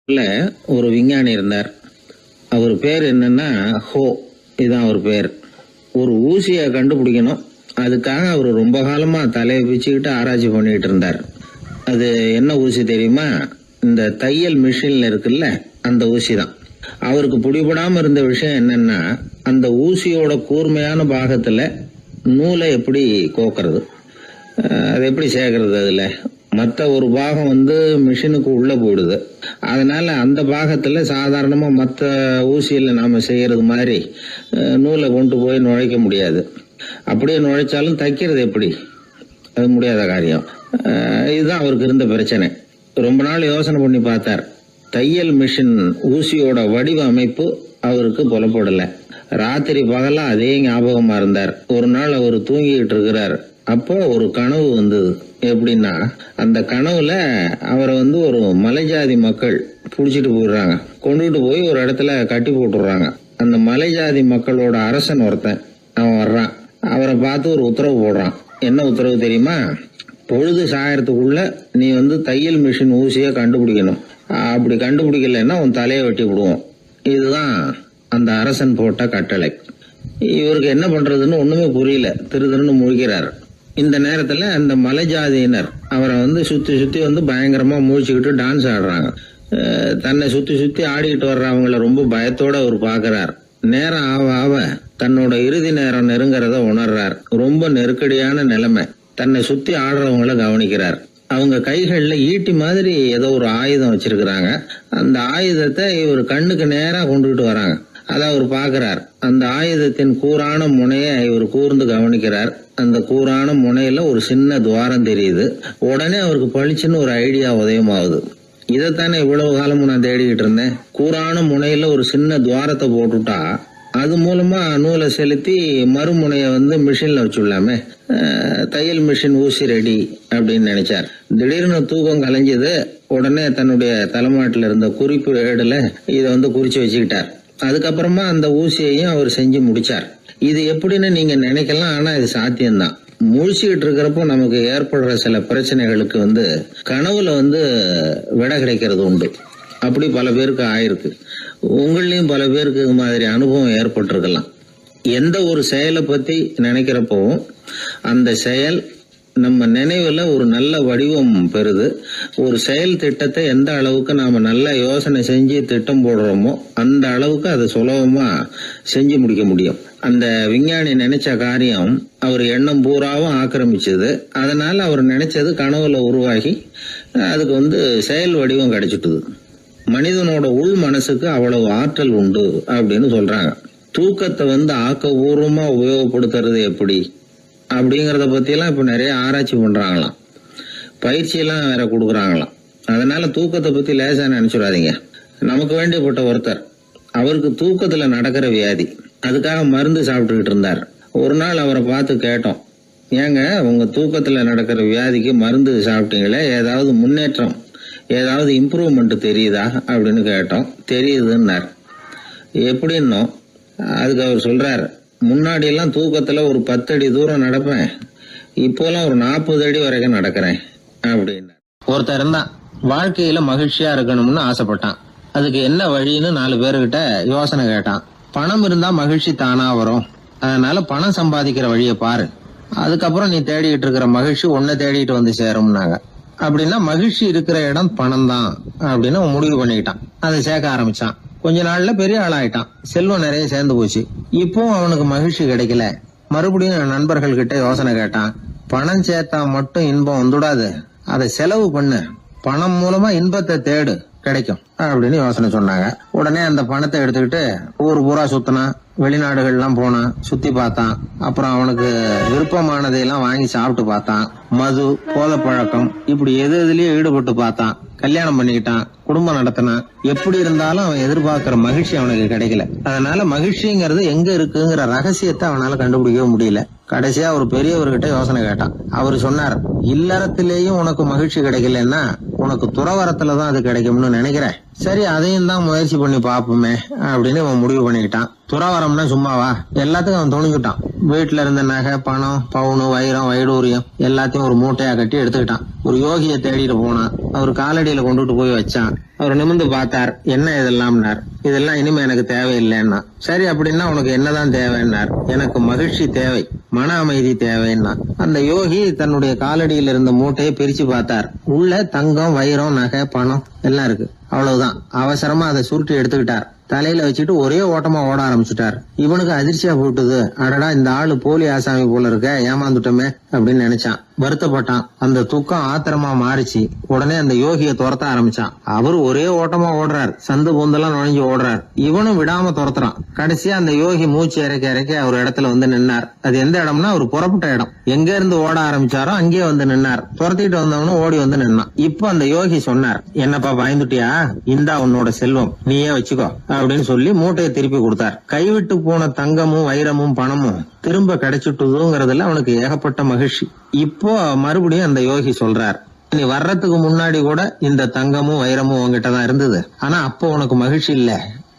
இல்ல ஒரு விஞ்ஞானி இருந்தார். அவர் பேர் என்னன்னா ஹோ, இதுதான் அவர் பேர். ஒரு ஊசியை கண்டுபிடிக்கணும், அதுக்காக அவர் ரொம்ப காலமா தலையை பிச்சுக்கிட்டு ஆராய்ச்சி பண்ணிட்டு இருந்தார். அது என்ன ஊசி தெரியுமா? இந்த தையல் மிஷின்ல இருக்குல்ல, அந்த ஊசி தான். அவருக்கு பிடிபடாம இருந்த விஷயம் என்னன்னா, அந்த ஊசியோட கூர்மையான பாகத்துல நூலை எப்படி கோக்கிறது, அது எப்படி சேர்க்கறது. அதுல மற்ற ஒரு பாகம் மிஷினுக்கு உள்ள போயிடுது. அதனால அந்த பாகத்துல சாதாரணமா மற்ற ஊசியில நாம செய்யறது மாதிரி நூலை கொண்டு போய் நுழைக்க முடியாது. அப்படியே நுழைச்சாலும் தைக்கிறது எப்படி, அது முடியாத காரியம். இதுதான் அவருக்கு இருந்த பிரச்சனை. ரொம்ப நாள் யோசனை பண்ணி பார்த்தார். தையல் மிஷின் ஊசியோட வடிவ அமைப்பு அவருக்கு புலப்படல. ராத்திரி பகலா அதே ஞாபகமா இருந்தார். ஒரு நாள் அவர் தூங்கிக்கிட்டு இருக்கிறார். அப்போ ஒரு கனவு வந்தது. எப்படின்னா, அந்த கனவுல அவரை ஒரு மலைஜாதி மக்கள் புடிச்சிட்டு போயிடுறாங்க. கொண்டுட்டு போய் ஒரு இடத்துல கட்டி போட்டுடுறாங்க. அந்த மலைஜாதி மக்களோட அரசன் ஒருத்தன் அவன் வர்றான். அவரை பார்த்து ஒரு உத்தரவு போடுறான். என்ன உத்தரவு தெரியுமா? பொழுது சாயறதுக்குள்ள நீ தையல் மிஷின் ஊசிய கண்டுபிடிக்கணும். அப்படி கண்டுபிடிக்கலன்னா உன் தலையை வெட்டி விடுவோம். இதுதான் அந்த அரசன் போட்ட கட்டளை. இவருக்கு என்ன பண்றதுன்னு ஒண்ணுமே புரியல. திருன்னு முழிக்கிறார். இந்த நேரத்துல அந்த மலை ஜாதியினர் அவரை சுத்தி சுத்தி பயங்கரமா முழிச்சுக்கிட்டு டான்ஸ் ஆடுறாங்க. தன்னை சுத்தி சுத்தி ஆடிக்கிட்டு வர்றவங்களை ரொம்ப பயத்தோட அவர் பாக்குறார். நேரம் ஆவ ஆவ தன்னோட இறுதி நேரம் நெருங்கிறத உணர்றார். ரொம்ப நெருக்கடியான நிலைமை. தன்னை சுத்தி ஆடுறவங்களை கவனிக்கிறார். அவங்க கைகள்ல ஈட்டி மாதிரி ஏதோ ஒரு ஆயுதம் வச்சிருக்கிறாங்க. அந்த ஆயுதத்தை இவர் கண்ணுக்கு நேரா கொண்டுகிட்டு வராங்க. அதை அவர் பாக்குறார். அந்த ஆயுதத்தின் கூரான முனைய இவர் கூர்ந்து கவனிக்கிறார். அந்த கூரான முனையில ஒரு சின்ன துவாரம் தெரியுது. உடனே அவருக்கு பளிச்சுன்னு ஒரு ஐடியா உதயமாகுது. இதைத்தானே இவ்வளவு காலமும் நான் தேடிக்கிட்டு இருந்தேன். கூரான முனையில ஒரு சின்ன துவாரத்தை போட்டுட்டா அது மூலமா நூலை செலுத்தி மறுமுனைய மிஷின்ல வச்சுடலாமே. தையல் மிஷின் ஊசி ரெடி அப்படின்னு நினைச்சார். திடீர்னு தூக்கம் கலைஞ்சது. உடனே தன்னுடைய தலைமாட்டில் இருந்த குறிப்பு ஏடுல இதை குறிச்சு வச்சுக்கிட்டார். அதுக்கப்புறமா அந்த ஊசியையும் அவர் செஞ்சு முடிச்சார். இது எப்படின்னு நீங்க நினைக்கலாம், ஆனா இது சாத்தியம்தான். முழிச்சுக்கிட்டு இருக்கிறப்போ நமக்கு ஏற்படுற சில பிரச்சனைகளுக்கு கனவுல விட கிடைக்கிறது உண்டு. அப்படி பல பேருக்கு ஆயிருக்கு. உங்களையும் பல பேருக்கு இது மாதிரி அனுபவம் ஏற்பட்டிருக்கலாம். எந்த ஒரு செயலை பத்தி நினைக்கிறப்போ அந்த செயல் நம்ம நினைவுல ஒரு நல்ல வடிவம் பெறுது. ஒரு செயல் திட்டத்தை எந்த அளவுக்கு நாம நல்ல யோசனை செஞ்சு திட்டம் போடுறோமோ அந்த அளவுக்கு அதை சுலபமா செஞ்சு முடிக்க முடியும். அந்த விஞ்ஞானி நினைச்ச காரியம் அவர் எண்ணம் பூராவும் ஆக்கிரமிச்சது. அதனால அவர் நினைச்சது கனவுல உருவாகி அதுக்கு செயல் வடிவம் கிடைச்சிட்டுது. மனிதனோட உள் மனசுக்கு அவ்வளவு ஆற்றல் உண்டு அப்படின்னு சொல்றாங்க. தூக்கத்தை ஆக்கபூர்வமா உபயோகப்படுத்துறது எப்படி அப்படிங்கறத பத்தி எல்லாம் இப்ப நிறைய ஆராய்ச்சி பண்றாங்களாம். பயிற்சி எல்லாம் வேற கொடுக்குறாங்களாம். அதனால தூக்கத்தை பத்தி லேசா நினைச்சுடாதீங்க. நமக்கு வேண்டியப்பட்ட ஒருத்தர், அவருக்கு தூக்கத்துல நடக்கிற வியாதி, அதுக்காக மருந்து சாப்பிட்டுக்கிட்டு இருந்தார். ஒரு நாள் அவரை பார்த்து கேட்டோம், ஏங்க உங்க தூக்கத்துல நடக்கிற வியாதிக்கு மருந்து சாப்பிட்டீங்களே, ஏதாவது முன்னேற்றம், ஏதாவது இம்ப்ரூவ்மெண்ட் தெரியுதா அப்படின்னு கேட்டோம். தெரியுதுன்னார். எப்படின்னோம். அதுக்கு அவர் சொல்றாரு, முன்னாடி எல்லாம் தூக்கத்துல ஒரு 10 அடி தூரம் நடப்பேன், இப்போலாம் ஒரு 40 அடி வரைக்கும் நடக்கிறேன் அப்படின்னு. ஒருத்தர் இருந்தான், வாழ்க்கையில மகிழ்ச்சியா இருக்கணும்னு ஆசைப்பட்டான். அதுக்கு என்ன வழின்னு 4 பேருகிட்ட யோசனை கேட்டான். பணம் இருந்தா மகிழ்ச்சி தானா வரும், அதனால பணம் சம்பாதிக்கிற வழியை பாரு, அதுக்கப்புறம் நீ தேடிட்டு இருக்கிற மகிழ்ச்சி உன்னை தேடிட்டு சேரும்னாங்க. அப்படின்னா மகிழ்ச்சி இருக்கிற இடம் பணம் தான் அப்படின்னு அவன் முடிவு பண்ணிக்கிட்டான். அதை சேர்க்க ஆரம்பிச்சான். கொஞ்ச நாள்ல பெரிய ஆளாயிட்டான். செல்வம் நிறைய சேர்ந்து போச்சு. இப்பவும் அவனுக்கு மகிழ்ச்சி கிடைக்கல. மறுபடியும் நண்பர்கள் கிட்ட யோசனை கேட்டான். பணம் சேர்த்தா மட்டும் இன்பம் வந்துடாது, அதை செலவு பண்ணு, பணம் மூலமா இன்பத்தை தேடு, கிடைக்கும் அப்படின்னு யோசனை சொன்னாங்க. உடனே அந்த பணத்தை எடுத்துக்கிட்டு ஊர் பூரா சுத்தினான். வெளிநாடுகள் எல்லாம் போனான், சுத்தி பார்த்தான். அப்புறம் அவனுக்கு விருப்பமானதையெல்லாம் வாங்கி சாப்பிட்டு பார்த்தான். மது, போதை பழக்கம், இப்படி எதுலயும் ஈடுபட்டு பார்த்தான். கல்யாணம் பண்ணிக்கிட்டான், குடும்பம் நடத்தினான். எப்படி இருந்தாலும் அவன் எதிர்பார்க்கிற மகிழ்ச்சி அவனுக்கு கிடைக்கல. அதனால மகிழ்ச்சிங்கிறது எங்க இருக்குங்கிற ரகசியத்தை அவனால கண்டுபிடிக்கவே முடியல. கடைசியா ஒரு பெரியவர்கிட்ட யோசனை கேட்டான். அவர் சொன்னார், இல்லறத்திலேயும் உனக்கு மகிழ்ச்சி கிடைக்கலன்னா உனக்கு துறவரத்துலதான் அது கிடைக்கும்னு நினைக்கிறேன். சரி, அதையும் தான் முயற்சி பண்ணி பாப்போமே அப்படின்னு அவன் முடிவு பண்ணிக்கிட்டான். துறவரம்னா சும்மாவா? எல்லாத்துக்கும் அவன் துணிஞ்சுட்டான். வீட்டுல இருந்த நகை, பணம், பவுனு, வைரம், வைடூரியம் எல்லாத்தையும் ஒரு மூட்டையா கட்டி எடுத்துக்கிட்டான். ஒரு யோகியை தேடிட்டு போனான். அவர் காலடியில கொண்டுட்டு போய் வச்சான். அவர் நிமிர்ந்து பார்த்தார். என்ன இதெல்லாம்னார். இதெல்லாம் இனிமே எனக்கு தேவையில்லைன்னா. சரி, அப்படின்னா உனக்கு என்னதான் தேவைன்னார். எனக்கு மகிழ்ச்சி தேவை, மன அமைதி தேவைன்னா. அந்த யோகி தன்னுடைய காலடியில் இருந்த மூட்டையை பிரிச்சு பார்த்தார். உள்ள தங்கம், வைரம், நகை, பணம் எல்லாம் இருக்கு. அவ்வளவுதான். அவசரமா அதை சுருட்டி எடுத்துக்கிட்டார். தலையில வச்சுட்டு ஒரே ஓட்டமா ஓட ஆரம்பிச்சுட்டார். இவனுக்கு அதிர்ச்சியா போட்டுது. அடடா, இந்த ஆளு போலி ஆசாமி போல இருக்க, ஏமாந்துட்டோமே அப்படின்னு நினைச்சான். வருத்தப்பட்டான். அந்த துக்கம் ஆத்திரமா மாறிச்சு. உடனே அந்த யோகியை துரத்த ஆரம்பிச்சான். அவரு ஒரே ஓட்டமா ஓடுறார். சந்து பூந்தெல்லாம் நுழைஞ்சு ஓடுறார். இவனும் விடாம துரத்துறான். கடைசியா அந்த யோகி மூச்சு இறக்க ஒரு இடத்துல வந்து நின்னார். அது எந்த இடம்னா ஒரு புறப்பட்ட இடம். எங்க இருந்து ஓட ஆரம்பிச்சாரோ அங்கே வந்து நின்னார். துரத்திட்டு வந்தவனும் ஓடி வந்து நின்னான். இப்ப அந்த யோகி சொன்னார், என்னப்பா பயந்துட்டியா? இந்தா உன்னோட செல்வம், நீயே வச்சுக்கோ அப்படின்னு சொல்லி மூட்டையை திருப்பி கொடுத்தார். கைவிட்டு போன தங்கமும், வைரமும், பணமும் திரும்ப கிடைச்சிட்டுதுங்கிறதுல அவனுக்கு ஏகப்பட்ட மகிழ்ச்சி. இப்போ மறுபடியும் அந்த யோகி சொல்றார், நீ வர்றதுக்கு முன்னாடி கூட இந்த தங்கமும் வைரமும் உங்ககிட்டதான் இருந்தது. ஆனா அப்போ உனக்கு மகிழ்ச்சி இல்ல.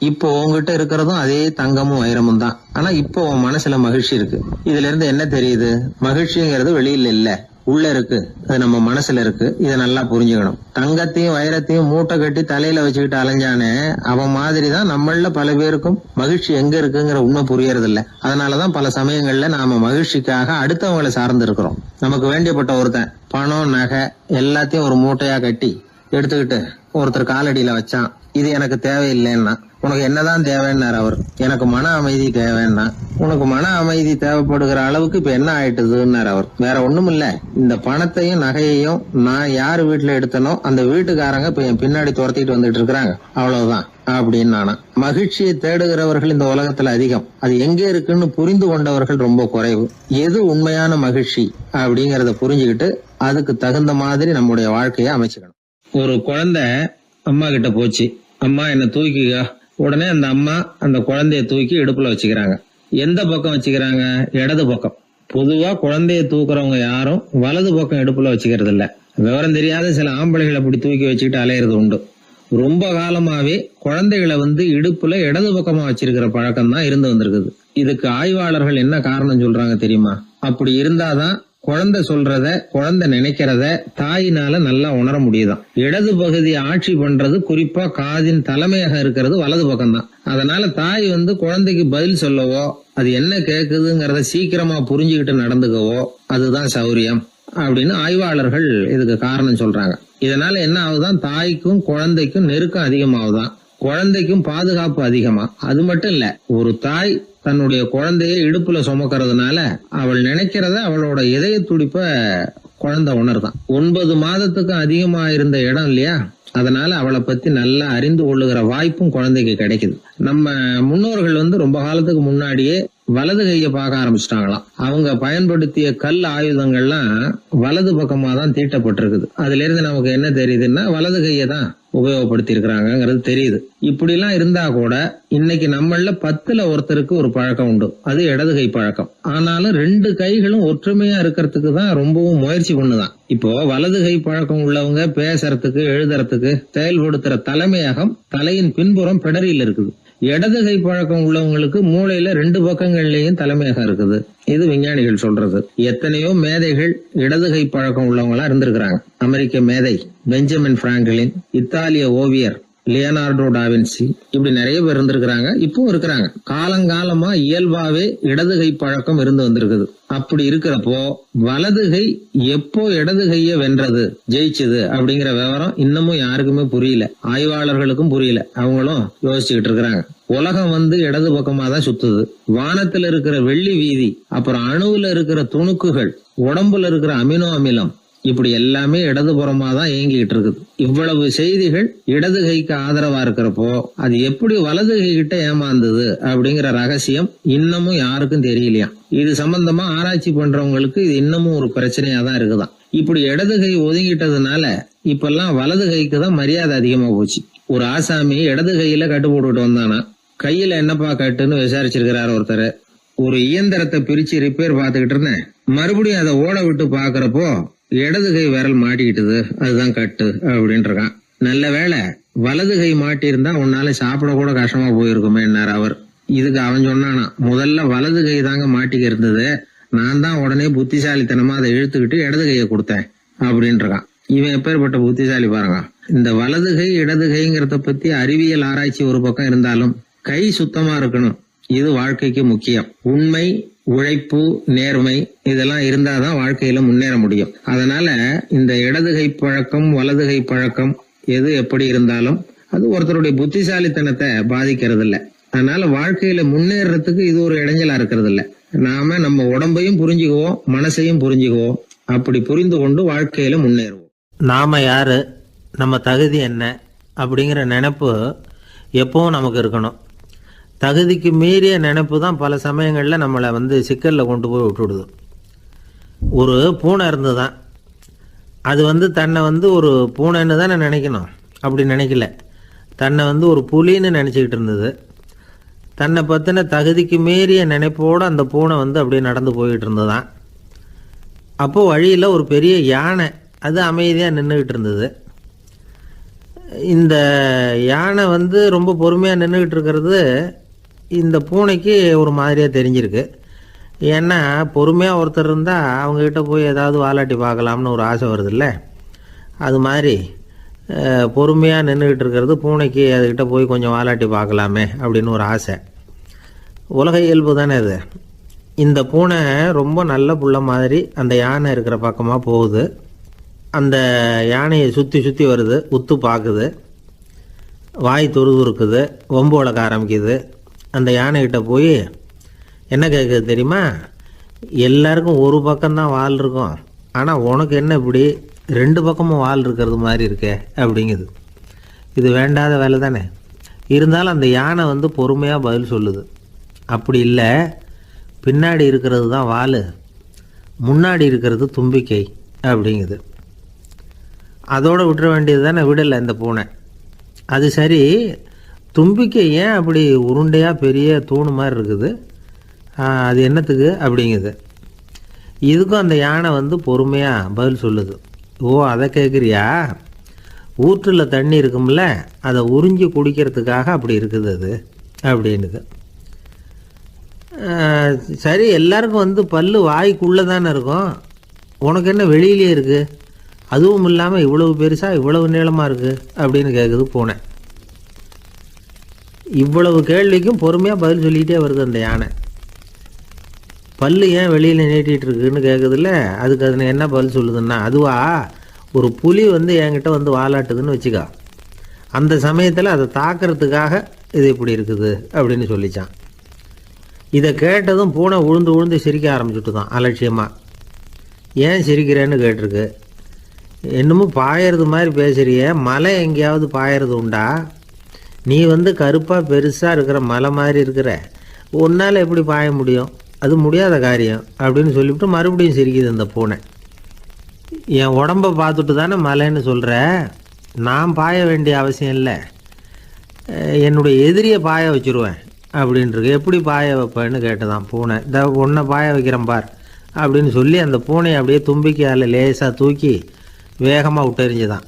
இப்போ உங்ககிட்ட இருக்கிறதும் அதே தங்கமும் வைரமும் தான். ஆனா இப்போ உன் மனசுல மகிழ்ச்சி இருக்கு. இதுல இருந்து என்ன தெரியுது? மகிழ்ச்சிங்கிறது வெளியில இல்ல, உள்ள இருக்கு. அது நம்ம மனசுல இருக்கு. இதை நல்லா புரிஞ்சுக்கணும். தங்கத்தையும் வைரத்தையும் மூட்டை கட்டி தலையில வச்சுக்கிட்டு அலைஞ்சானே, அவன் மாதிரிதான் நம்மள பல பேருக்கும் மகிழ்ச்சி எங்க இருக்குங்கிற உண்மை புரியறது இல்ல. அதனாலதான் பல சமயங்கள்ல நாம மகிழ்ச்சிக்காக அடுத்தவங்களை சார்ந்து இருக்கிறோம். நமக்கு வேண்டியப்பட்ட ஒருத்தன் பணம், நகை எல்லாத்தையும் ஒரு மூட்டையா கட்டி எடுத்துக்கிட்டு ஒருத்தர் காலடியில வச்சான். இது எனக்கு தேவையில்லைன்னா. உனக்கு என்னதான் தேவைன்னார் அவர். எனக்கு மன அமைதி தேவைன்னா. உனக்கு மன அமைதி தேவைப்படுகிற அளவுக்கு இப்ப என்ன ஆயிட்டுதுன்னார் அவர். வேற ஒண்ணும் இல்ல, இந்த பணத்தையும் நகையையும் நான் யாரு வீட்டுல எடுத்தனோ அந்த வீட்டுக்காரங்க இப்ப என் பின்னாடி துரத்திட்டு வந்துட்டு இருக்கிறாங்க, அவ்வளவுதான் அப்படின்னு நானா. மகிழ்ச்சியை தேடுகிறவர்கள் இந்த உலகத்துல அதிகம். அது எங்க இருக்குன்னு புரிந்து கொண்டவர்கள் ரொம்ப குறைவு. எது உண்மையான மகிழ்ச்சி அப்படிங்கறத புரிஞ்சுக்கிட்டு அதுக்கு தகுந்த மாதிரி நம்முடைய வாழ்க்கையை அமைச்சுக்கணும். ஒரு குழந்தை அம்மா கிட்ட போச்சு, அம்மா என்ன தூக்கிக்கா. உடனே அந்த அம்மா அந்த குழந்தைய தூக்கி இடுப்புல வச்சுக்கிறாங்க. எந்த பக்கம் வச்சுக்கிறாங்க? இடது பக்கம். பொதுவா குழந்தைய தூக்குறவங்க யாரும் வலது பக்கம் இடுப்புல வச்சுக்கிறது இல்ல. விவரம் தெரியாத சில ஆம்பளைகளை அப்படி தூக்கி வச்சுக்கிட்டு அலையிறது உண்டு. ரொம்ப காலமாவே குழந்தைகளை இடுப்புல இடது பக்கமா வச்சிருக்கிற பழக்கம் தான் இருந்து வந்திருக்குது. இதுக்கு ஆய்வாளர்கள் என்ன காரணம் சொல்றாங்க தெரியுமா? அப்படி இருந்தாதான் குழந்தை சொல்றத, குழந்தை நினைக்கிறத தாயினால நல்லா உணர முடியுதாம். இடது பகுதி ஆட்சி பண்றது, குறிப்பா காதின் தலைமையாக இருக்கிறது வலது பக்கம் தான். அதனால தாய் குழந்தைக்கு பதில் சொல்லவோ, அது என்ன கேக்குதுங்கிறத சீக்கிரமா புரிஞ்சுக்கிட்டு நடந்துக்கவோ அதுதான் சௌரியம் அப்படின்னு ஆய்வாளர்கள் இதுக்கு காரணம் சொல்றாங்க. இதனால என்ன ஆகுதான்? தாய்க்கும் குழந்தைக்கும் நெருக்கம் அதிகமாகுதான், குழந்தைக்கும் பாதுகாப்பு அதிகமா. அது மட்டும் இல்ல, ஒரு தாய் தன்னுடைய குழந்தைய இடுப்புல சுமக்கிறதுனால அவள் நினைக்கிறத, அவளோட இதய துடிப்ப குழந்தை உணர்தான். 9 மாதத்துக்கு அதிகமா இருந்த இடம் இல்லையா, அதனால அவளை பத்தி நல்லா அறிந்து கொள்ளுகிற வாய்ப்பும் குழந்தைக்கு கிடைக்குது. நம்ம முன்னோர்கள் ரொம்ப காலத்துக்கு முன்னாடியே வலது கையை பார்க்க ஆரம்பிச்சிட்டாங்களாம். அவங்க பயன்படுத்திய கல் ஆயுதங்கள்லாம் வலது பக்கமா தான் தீட்டப்பட்டிருக்குது. அதுல இருந்து நமக்கு என்ன தெரியுதுன்னா, வலது கையை தான் உபயோகப்படுத்தி இருக்கிறாங்கிறது தெரியுது. இப்படி எல்லாம் இருந்தா கூட இன்னைக்கு நம்மள 10ல் ஒருத்தருக்கு ஒரு பழக்கம் உண்டு, அது இடது கை பழக்கம். ஆனாலும் 2 கைகளும் ஒற்றுமையா இருக்கிறதுக்கு தான் ரொம்பவும் முயற்சி பண்ணுதான். இப்போ வலது கை பழக்கம் உள்ளவங்க பேசுறதுக்கு, எழுதுறதுக்கு செயல்படுத்துற தலைமையகம் தலையின் பின்புறம் பிடரியில் இருக்குது. இடது கை பழக்கம் உள்ளவங்களுக்கு மூளையில 2 பக்கங்கள்லயும் தலைமையகம் இருக்குது. இது விஞ்ஞானிகள் சொல்றது. எத்தனையோ மேதைகள் இடது கை பழக்கம் உள்ளவங்களா இருந்திருக்கிறாங்க. அமெரிக்க மேதை பெஞ்சமின் பிராங்கிலின், இத்தாலிய ஓவியர் லியோனார்டோ டாவின்சி, இப்படி நிறைய பேர் இருந்திருக்கிறாங்க, இப்பவும் இருக்கிறாங்க. காலங்காலமா இயல்பாவே இடது கை பழக்கம் இருந்து வந்திருக்குது. அப்படி இருக்கிறப்போ வலது கை எப்போ இடது கைய வென்றது, ஜெயிச்சது அப்படிங்கிற விவரம் இன்னமும் யாருக்குமே புரியல. ஆய்வாளர்களுக்கும் புரியல. அவங்களும் யோசிச்சுக்கிட்டு இருக்கிறாங்க. உலகம் இடது பக்கமா தான் சுத்துது. வானத்துல இருக்கிற வெள்ளி வீதி, அப்புறம் அணுவுல இருக்கிற துணுக்குகள், உடம்புல இருக்கிற அமினோ அமிலம், இப்படி எல்லாமே இடதுபுறமா தான் இயங்கிட்டு இருக்குது. இவ்வளவு செய்திகள் இடது கைக்கு ஆதரவா இருக்கிறப்போ அது எப்படி வலது கை கிட்ட ஏமாந்தது அப்படிங்கிற ரகசியம் இன்னமும் யாருக்கும் தெரியலையா. இது சம்பந்தமா ஆராய்ச்சி பண்றவங்களுக்கு இது இன்னமும் ஒரு பிரச்சனையா தான் இருக்குதான். இப்படி இடது கை ஒதுங்கிட்டதுனால இப்பெல்லாம் வலது கைக்கு தான் மரியாதை அதிகமா போச்சு. ஒரு ஆசாமி இடது கையில கட்டு போட்டுட்டு வந்தானா, கையில என்னப்பா கட்டுன்னு விசாரிச்சிருக்கிறாரு ஒருத்தர். ஒரு இயந்திரத்தை பிரிச்சு ரிப்பேர் பாத்துக்கிட்டு இருந்தேன், மறுபடியும் அதை ஓட விட்டு பாக்குறப்போ இடது கை விரல் மாட்டிக்கிட்டுது, அதுதான் கட்டு அப்படின்னு இருக்கான். நல்ல வேளை வலது கை மாட்டி இருந்தா உன்னால சாப்பிட கூட கஷ்டமா போயிருக்குமே என்னார் அவர். இதுக்கு அவன் சொன்னானா, முதல்ல வலது கை தாங்க மாட்டிக்க இருந்தது, நான் தான் உடனே புத்திசாலித்தனமா அதை இழுத்துக்கிட்டு இடது கையை கொடுத்தேன் அப்படின்றான். இவன் எப்பேற்பட்ட புத்திசாலி பாருங்க. இந்த வலது கை இடது கைங்கிறத பத்தி அறிவியல் ஆராய்ச்சி ஒரு பக்கம் இருந்தாலும் கை சுத்தமா இருக்கணும், இது வாழ்க்கைக்கு முக்கியம். உண்மை, உழைப்பு, நேர்மை இதெல்லாம் இருந்தாதான் வாழ்க்கையில முன்னேற முடியும். அதனால இந்த இடது கை பழக்கம் வலது கை பழக்கம் எது எப்படி இருந்தாலும் அது ஒருத்தருடைய புத்திசாலித்தனத்தை பாதிக்கிறது இல்ல. அதனால வாழ்க்கையில முன்னேறதுக்கு இது ஒரு இடைஞ்சலா இருக்கிறது இல்ல. நாம நம்ம உடம்பையும் புரிஞ்சுக்குவோம், மனசையும் புரிஞ்சுக்குவோம். அப்படி புரிந்து கொண்டு வாழ்க்கையில முன்னேறுவோம். நாம யாரு, நம்ம தகுதி என்ன அப்படிங்கிற நினைப்பு எப்பவும் நமக்கு இருக்கணும். தகுதிக்கு மீறிய நினைப்பு தான் பல சமயங்களில் நம்மளை சிக்கலில் கொண்டு போய் விட்டுடுது. ஒரு பூனை இருந்துதான், அது தன்னை ஒரு பூனைன்னு தானே நினைக்கணும், அப்படி நினைக்கல. தன்னை ஒரு புலின்னு நினச்சிக்கிட்டு இருந்தது. தன்னை பற்றின தகுதிக்கு மீறிய நினைப்போடு அந்த பூனை அப்படியே நடந்து போய்கிட்டு இருந்ததுதான். அப்போது வழியில் ஒரு பெரிய யானை அது அமைதியாக நின்றுக்கிட்டு இருந்தது. இந்த யானை ரொம்ப பொறுமையாக நின்றுக்கிட்டு இருக்கிறது இந்த பூனைக்கு ஒரு மாதிரியாக தெரிஞ்சிருக்கு. ஏன்னா பொறுமையாக ஒருத்தர் இருந்தால் அவங்கக்கிட்ட போய் ஏதாவது வாலாட்டி பார்க்கலாம்னு ஒரு ஆசை வருதில்ல. அது மாதிரி பொறுமையாக நின்றுக்கிட்டு இருக்கிறது பூனைக்கு அதுக்கிட்ட போய் கொஞ்சம் வாலாட்டி பார்க்கலாமே அப்படின்னு ஒரு ஆசை. உலக இயல்பு தானே அது. இந்த பூனை ரொம்ப நல்ல புள்ள மாதிரி அந்த யானை இருக்கிற பக்கமாக போகுது. அந்த யானையை சுற்றி சுற்றி வருது, உத்து பார்க்குது, வாய் துருதுருக்குது, வம்பு வளர்க்க ஆரம்பிக்குது. அந்த யானைகிட்ட போய் என்ன கேட்குது தெரியுமா? எல்லாருக்கும் ஒரு பக்கம்தான் வால் இருக்கும், ஆனால் உனக்கு என்ன இப்படி ரெண்டு பக்கமும் வால் இருக்கிறது மாதிரி இருக்கே அப்படிங்குது. இது வேண்டாத வேலை தானே. இருந்தாலும் அந்த யானை பொறுமையாக பதில் சொல்லுது. அப்படி இல்லை, பின்னாடி இருக்கிறது தான் வால், முன்னாடி இருக்கிறது தும்பிக்கை அப்படிங்குது. அதோடு விட்டுற வேண்டியது தானே, விடலை இந்த பூனை. அது சரி, தும்பிக்கை ஏன் அப்படி உருண்டையாக பெரிய தூணு மாதிரி இருக்குது, அது என்னத்துக்கு அப்படிங்குது. இதுக்கும் அந்த யானை பொறுமையாக பதில் சொல்லுது. ஓ, அதை கேட்குறியா? ஊற்றில் தண்ணி இருக்கும்ல, அதை உறிஞ்சி குடிக்கிறதுக்காக அப்படி இருக்குது அது அப்படின்னுது. சரி, எல்லாருக்கும் பல்லு வாய்க்குள்ளே தானே இருக்கும், உனக்கு என்ன வெளியிலே இருக்குது, அதுவும் இல்லாமல் இவ்வளவு பெருசாக இவ்வளவு நீளமாக இருக்குது அப்படின்னு கேட்குது பூனை. இவ்வளவு கேள்விக்கும் பொறுமையாக பதில் சொல்லிகிட்டே வருது அந்த யானை. பல்லு ஏன் வெளியில் நீட்டிகிட்டு இருக்குன்னு கேட்குதுல்ல, அதுக்கு அது என்ன பதில் சொல்லுதுன்னா, அதுவா ஒரு புலி என்கிட்ட வாலாட்டுதுன்னு வச்சுக்கா, அந்த சமயத்தில் அதை தாக்கிறதுக்காக இது இப்படி இருக்குது அப்படின்னு சொல்லிச்சான். இதை கேட்டதும் பூனை உழுந்து உழுந்து சிரிக்க ஆரம்பிச்சுட்டு தான் அலட்சியமாக. ஏன் சிரிக்கிறேன்னு கேட்டிருக்கு. என்னமோ பாயறது மாதிரி பேசுறிய, மலை எங்கேயாவது பாயறது உண்டா? நீ கருப்பாக பெருசாக இருக்கிற மலை மாதிரி இருக்கிற, உன்னால் எப்படி பாய முடியும், அது முடியாத காரியம் அப்படின்னு சொல்லிவிட்டு மறுபடியும் சிரிக்குது அந்த பூனை. என் உடம்பை பார்த்துட்டு தானே மலைன்னு சொல்கிற, நான் பாய வேண்டிய அவசியம் இல்லை, என்னுடைய எதிரியை பாய வச்சுருவேன் அப்படின்ட்டு. எப்படி பாய வைப்பேன்னு கேட்டுதான் பூனை. இந்த உன்னை பாய வைக்கிறேன் பார் அப்படின்னு சொல்லி அந்த பூனையை அப்படியே தும்பிக்கையால் லேசாக தூக்கி வேகமாக விட்டெறிஞ்சுதான்.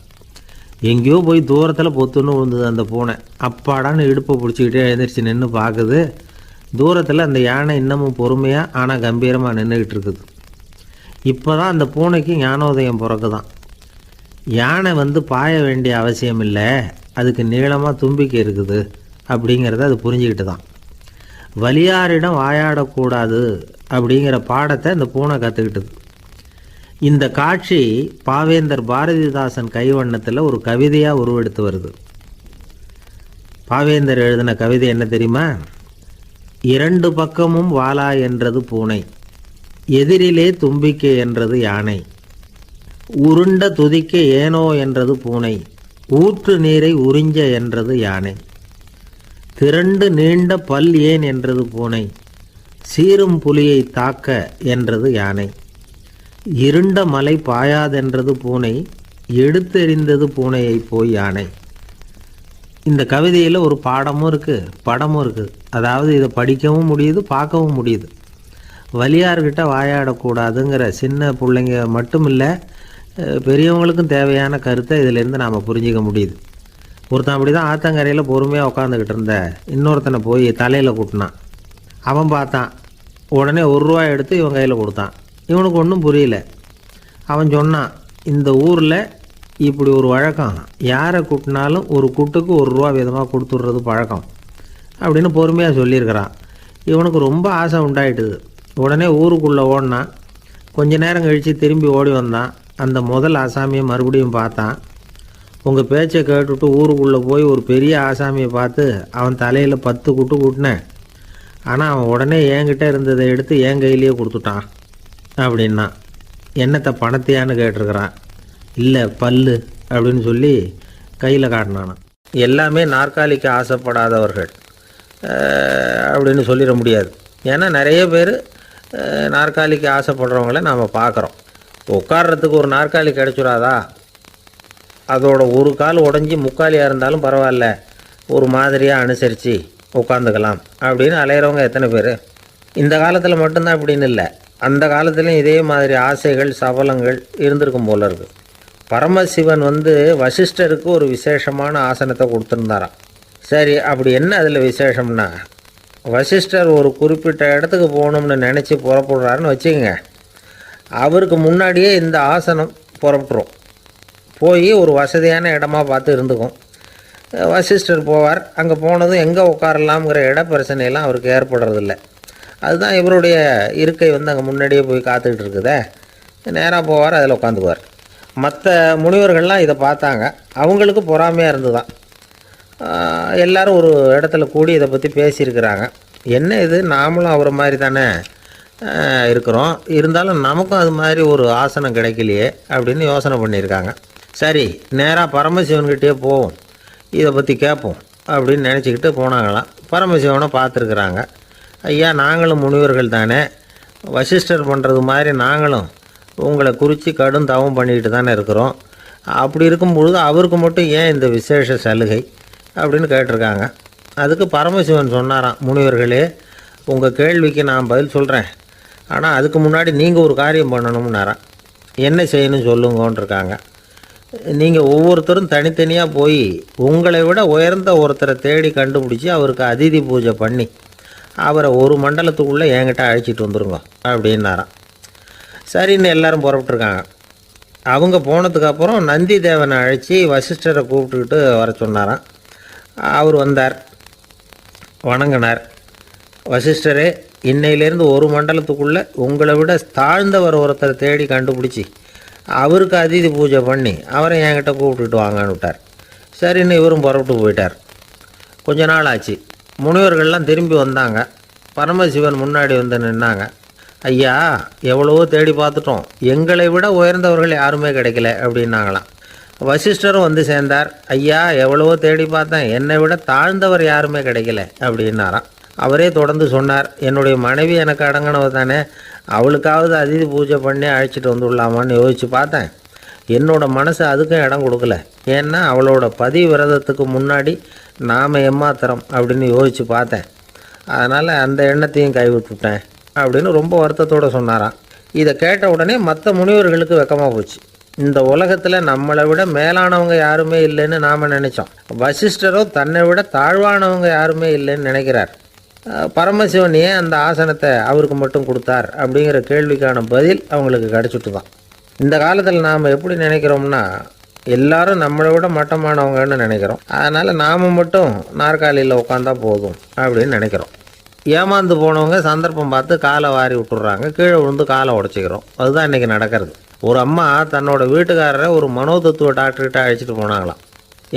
எங்கேயோ போய் தூரத்தில் பொத்துன்னு விழுந்தது அந்த பூனை. அப்பாடான்னு இடுப்பை பிடிச்சிக்கிட்டே எழுந்திரிச்சு நின்று பார்க்குது. தூரத்தில் அந்த யானை இன்னமும் பொறுமையாக ஆனால் கம்பீரமாக நின்றுக்கிட்டு இருக்குது. இப்போ தான் அந்த பூனைக்கு ஞானோதயம் பிறக்குதான். யானை பாய வேண்டிய அவசியம் இல்லை, அதுக்கு நீளமாக தும்பிக்கை இருக்குது அப்படிங்கிறத அது புரிஞ்சுக்கிட்டு தான். வலியாரிடம் வாயாடக்கூடாது அப்படிங்கிற பாடத்தை இந்த பூனை கற்றுக்கிட்டது. இந்த காட்சி பாவேந்தர் பாரதிதாசன் கைவண்ணத்தில் ஒரு கவிதையாக உருவெடுத்து வருது. பாவேந்தர் எழுதின கவிதை என்ன தெரியுமா? இரண்டு பக்கமும் வாலா என்றது பூனை, எதிரிலே தும்பிக்கை என்றது யானை, உருண்ட துதிக்க ஏனோ என்றது பூனை, ஊற்று நீரை உறிஞ்ச என்றது யானை, திரண்டு நீண்ட பல் ஏன் என்றது பூனை, சீரும் புலியை தாக்க என்றது யானை, இருண்ட மலை பாயாதென்றது பூனை, எடுத்தெறிந்தது பூனையை போய் யானை. இந்த கவிதையில் ஒரு பாடமும் இருக்குது, படமும் இருக்குது. அதாவது இதை படிக்கவும் முடியுது, பார்க்கவும் முடியுது. வலியார்கிட்ட வாயாடக்கூடாதுங்கிற சின்ன பிள்ளைங்க மட்டும் இல்லை, பெரியவங்களுக்கும் தேவையான கருத்தை இதிலேருந்து நாம் புரிஞ்சிக்க முடியுது. ஒருத்தன் அப்படி தான் ஆத்தங்கரையில் பொறுமையாக உட்காந்துக்கிட்டு இருந்த இன்னொருத்தனை போய் தலையில் கூட்டினான். அவன் பார்த்தான். உடனே ₹1 எடுத்து இவன் கையில் கொடுத்தான். இவனுக்கு ஒன்றும் புரியல. அவன் சொன்னான், இந்த ஊரில் இப்படி ஒரு வழக்கம், யாரை கூட்டினாலும் ஒரு குட்டுக்கு ₹1 விதமாக கொடுத்துட்றது பழக்கம் அப்படின்னு பொறுமையாக சொல்லியிருக்கிறான். இவனுக்கு ரொம்ப ஆசை உண்டாயிட்டுது. உடனே ஊருக்குள்ளே ஓடினான். கொஞ்ச நேரம் கழித்து திரும்பி ஓடி வந்தான். அந்த முதல் ஆசாமியை மறுபடியும் பார்த்தான். உங்கள் பேச்சை கேட்டுவிட்டு ஊருக்குள்ளே போய் ஒரு பெரிய ஆசாமியை பார்த்து அவன் தலையில் 10 குட்டு கூட்டினேன். ஆனால் அவன் உடனே என்கிட்ட இருந்ததை எடுத்து என் கையிலேயே கொடுத்துட்டான் அப்படின்னா. என்னத்தை பணத்தையான்னு கேட்டிருக்கிறான். இல்லை பல்லு அப்படின்னு சொல்லி கையில் காட்டினான். எல்லாமே நாற்காலிக்கு ஆசைப்படாதவர்கள் அப்படின்னு சொல்லிட முடியாது. ஏன்னா நிறைய பேர் நாற்காலிக்கு ஆசைப்படுறவங்கள நாம் பார்க்குறோம். உட்கார்றதுக்கு ஒரு நாற்காலி கிடைச்சிடாதா, அதோட ஒரு கால் உடஞ்சி முக்காலியாக இருந்தாலும் பரவாயில்ல, ஒரு மாதிரியாக அனுசரித்து உட்காந்துக்கலாம் அப்படின்னு அலையிறவங்க எத்தனை பேர்? இந்த காலத்தில் மட்டும்தான் அப்படின்னு இல்லை, அந்த காலத்துலேயும் இதே மாதிரி ஆசைகள் சபலங்கள் இருந்திருக்கும் போல இருக்குது. பரமசிவன் வசிஷ்டருக்கு ஒரு விசேஷமான ஆசனத்தை கொடுத்துருந்தாராம். சரி, அப்படி என்ன அதில் விசேஷம்னா, வசிஷ்டர் ஒரு குறிப்பிட்ட இடத்துக்கு போகணும்னு நினச்சி புறப்படுறாருன்னு வச்சுக்கோங்க. அவருக்கு முன்னாடியே இந்த ஆசனம் புறப்பட்டுரும். போய் ஒரு வசதியான இடமா பார்த்து இருந்துக்கும். வசிஷ்டர் போவார். அங்கே போனதும் எங்கே உட்காரலாம்ங்கிற இட பிரச்சனையெல்லாம் அவருக்கு ஏற்படுறதில்ல. அதுதான் இவருடைய இருக்கை அங்கே முன்னாடியே போய் காத்துக்கிட்டு இருக்குதே. நேராக போவார், அதில் உட்காந்துக்குவார். மற்ற முனிவர்கள்லாம் இதை பார்த்தாங்க. அவங்களுக்கு பொறாமையாக இருந்து தான் எல்லோரும் ஒரு இடத்துல கூடி இதை பற்றி பேசியிருக்கிறாங்க. என்ன இது, நாமளும் அவரை மாதிரி தானே இருக்கிறோம், இருந்தாலும் நமக்கும் அது மாதிரி ஒரு ஆசனம் கிடைக்கலையே அப்படின்னு யோசனை பண்ணியிருக்காங்க. சரி, நேராக பரமசிவன்கிட்டே போவோம், இதை பற்றி கேட்போம் அப்படின்னு நினச்சிக்கிட்டு போனாங்களாம். பரமசிவனை பார்த்துருக்குறாங்க. ஐயா, நாங்களும் முனிவர்கள் தானே, வசிஷ்டர் பண்ணுறது மாதிரி நாங்களும் உங்களை குறித்து கடும் தவம் பண்ணிக்கிட்டு தானே இருக்கிறோம். அப்படி இருக்கும்பொழுது அவருக்கு மட்டும் ஏன் இந்த விசேஷ சலுகை அப்படின்னு கேட்டிருக்காங்க. அதுக்கு பரமசிவன் சொன்னாராம், முனிவர்களே, உங்கள் கேள்விக்கு நான் பதில் சொல்கிறேன், ஆனால் அதுக்கு முன்னாடி நீங்கள் ஒரு காரியம் பண்ணணும்னாராம். என்ன செய்யணும் சொல்லுங்கன்றிருக்காங்க. நீங்கள் ஒவ்வொருத்தரும் தனித்தனியாக போய் உங்களை விட உயர்ந்த ஒருத்தரை தேடி கண்டுபிடிச்சி அவருக்கு அதிதி பூஜை பண்ணி அவரை ஒரு மண்டலத்துக்குள்ளே என்கிட்ட அழைச்சிட்டு வந்துருங்க அப்படின்னாராம். சரின்னு எல்லோரும் புறப்பட்டுருக்காங்க. அவங்க போனதுக்கப்புறம் நந்தி தேவனை அழைச்சி வசிஷ்டரை கூப்பிட்டுக்கிட்டு வர சொன்னாராம். அவர் வந்தார், வணங்கினார். வசிஷ்டரே, இன்னையிலேருந்து ஒரு மண்டலத்துக்குள்ளே உங்களை விட தாழ்ந்தவர் ஒருத்தரை தேடி கண்டுபிடிச்சி அவருக்கு அதிதி பூஜை பண்ணி அவரை என்கிட்ட கூப்பிட்டுட்டு வாங்கன்னு விட்டார். சரின்னு இவரும் புறப்பட்டு போயிட்டார். கொஞ்ச நாள் ஆச்சு. முனிவர்கள்லாம் திரும்பி வந்தாங்க. பரமசிவன் முன்னாடி நின்னாங்க. ஐயா, எவ்வளவோ தேடி பார்த்துட்டோம், எங்களை விட உயர்ந்தவர்கள் யாருமே கிடைக்கல அப்படின்னாங்களாம். வசிஷ்டரும் சேர்ந்தார். ஐயா, எவ்வளவோ தேடி பார்த்தேன், என்னை விட தாழ்ந்தவர் யாருமே கிடைக்கல அப்படின்னாராம். அவரே தொடர்ந்து சொன்னார், என்னுடைய மனைவி எனக்கு அடங்கினவ தானே, அவளுக்காவது அதிதி பூஜை பண்ணி அழைச்சிட்டு வந்துடலாமான்னு யோசித்து பார்த்தேன். என்னோடய மனசு அதுக்கும் இடம் கொடுக்கல. ஏன்னா அவளோட விரதத்துக்கு முன்னாடி நாம் ஏமாத்திரம் அப்படின்னு யோசித்து பார்த்தேன். அதனால் அந்த எண்ணத்தையும் கைவிட்டுட்டேன் அப்படின்னு ரொம்ப வருத்தத்தோடு சொன்னாராம். இதை கேட்ட உடனே மற்ற முனிவர்களுக்கு வெக்கமாக போச்சு. இந்த உலகத்தில் நம்மளை விட மேலானவங்க யாருமே இல்லைன்னு நாம் நினச்சோம். வசிஷ்டரோ தன்னை விட தாழ்வானவங்க யாருமே இல்லைன்னு நினைக்கிறார். பரமசிவன் ஏன் அந்த ஆசனத்தை அவருக்கு மட்டும் கொடுத்தார் அப்படிங்கிற கேள்விக்கான பதில் அவங்களுக்கு கிடச்சிட்டு தான். இந்த காலத்தில் நாம் எப்படி நினைக்கிறோம்னா, எல்லாரும் நம்மளை விட மட்டமானவங்கன்னு நினைக்கிறோம். அதனால் நாம் மட்டும் நாற்காலியில் உட்காந்தா போதும் அப்படின்னு நினைக்கிறோம். ஏமாந்து போனவங்க சந்தர்ப்பம் பார்த்து காலை வாரி விட்டுறாங்க, கீழே விழுந்து காலை உடச்சிக்கிறோம். அதுதான் இன்றைக்கி நடக்கிறது. ஒரு அம்மா தன்னோட வீட்டுக்காரரை ஒரு மனோதத்துவ டாக்டர்கிட்ட அழைச்சிட்டு போனாங்களாம்.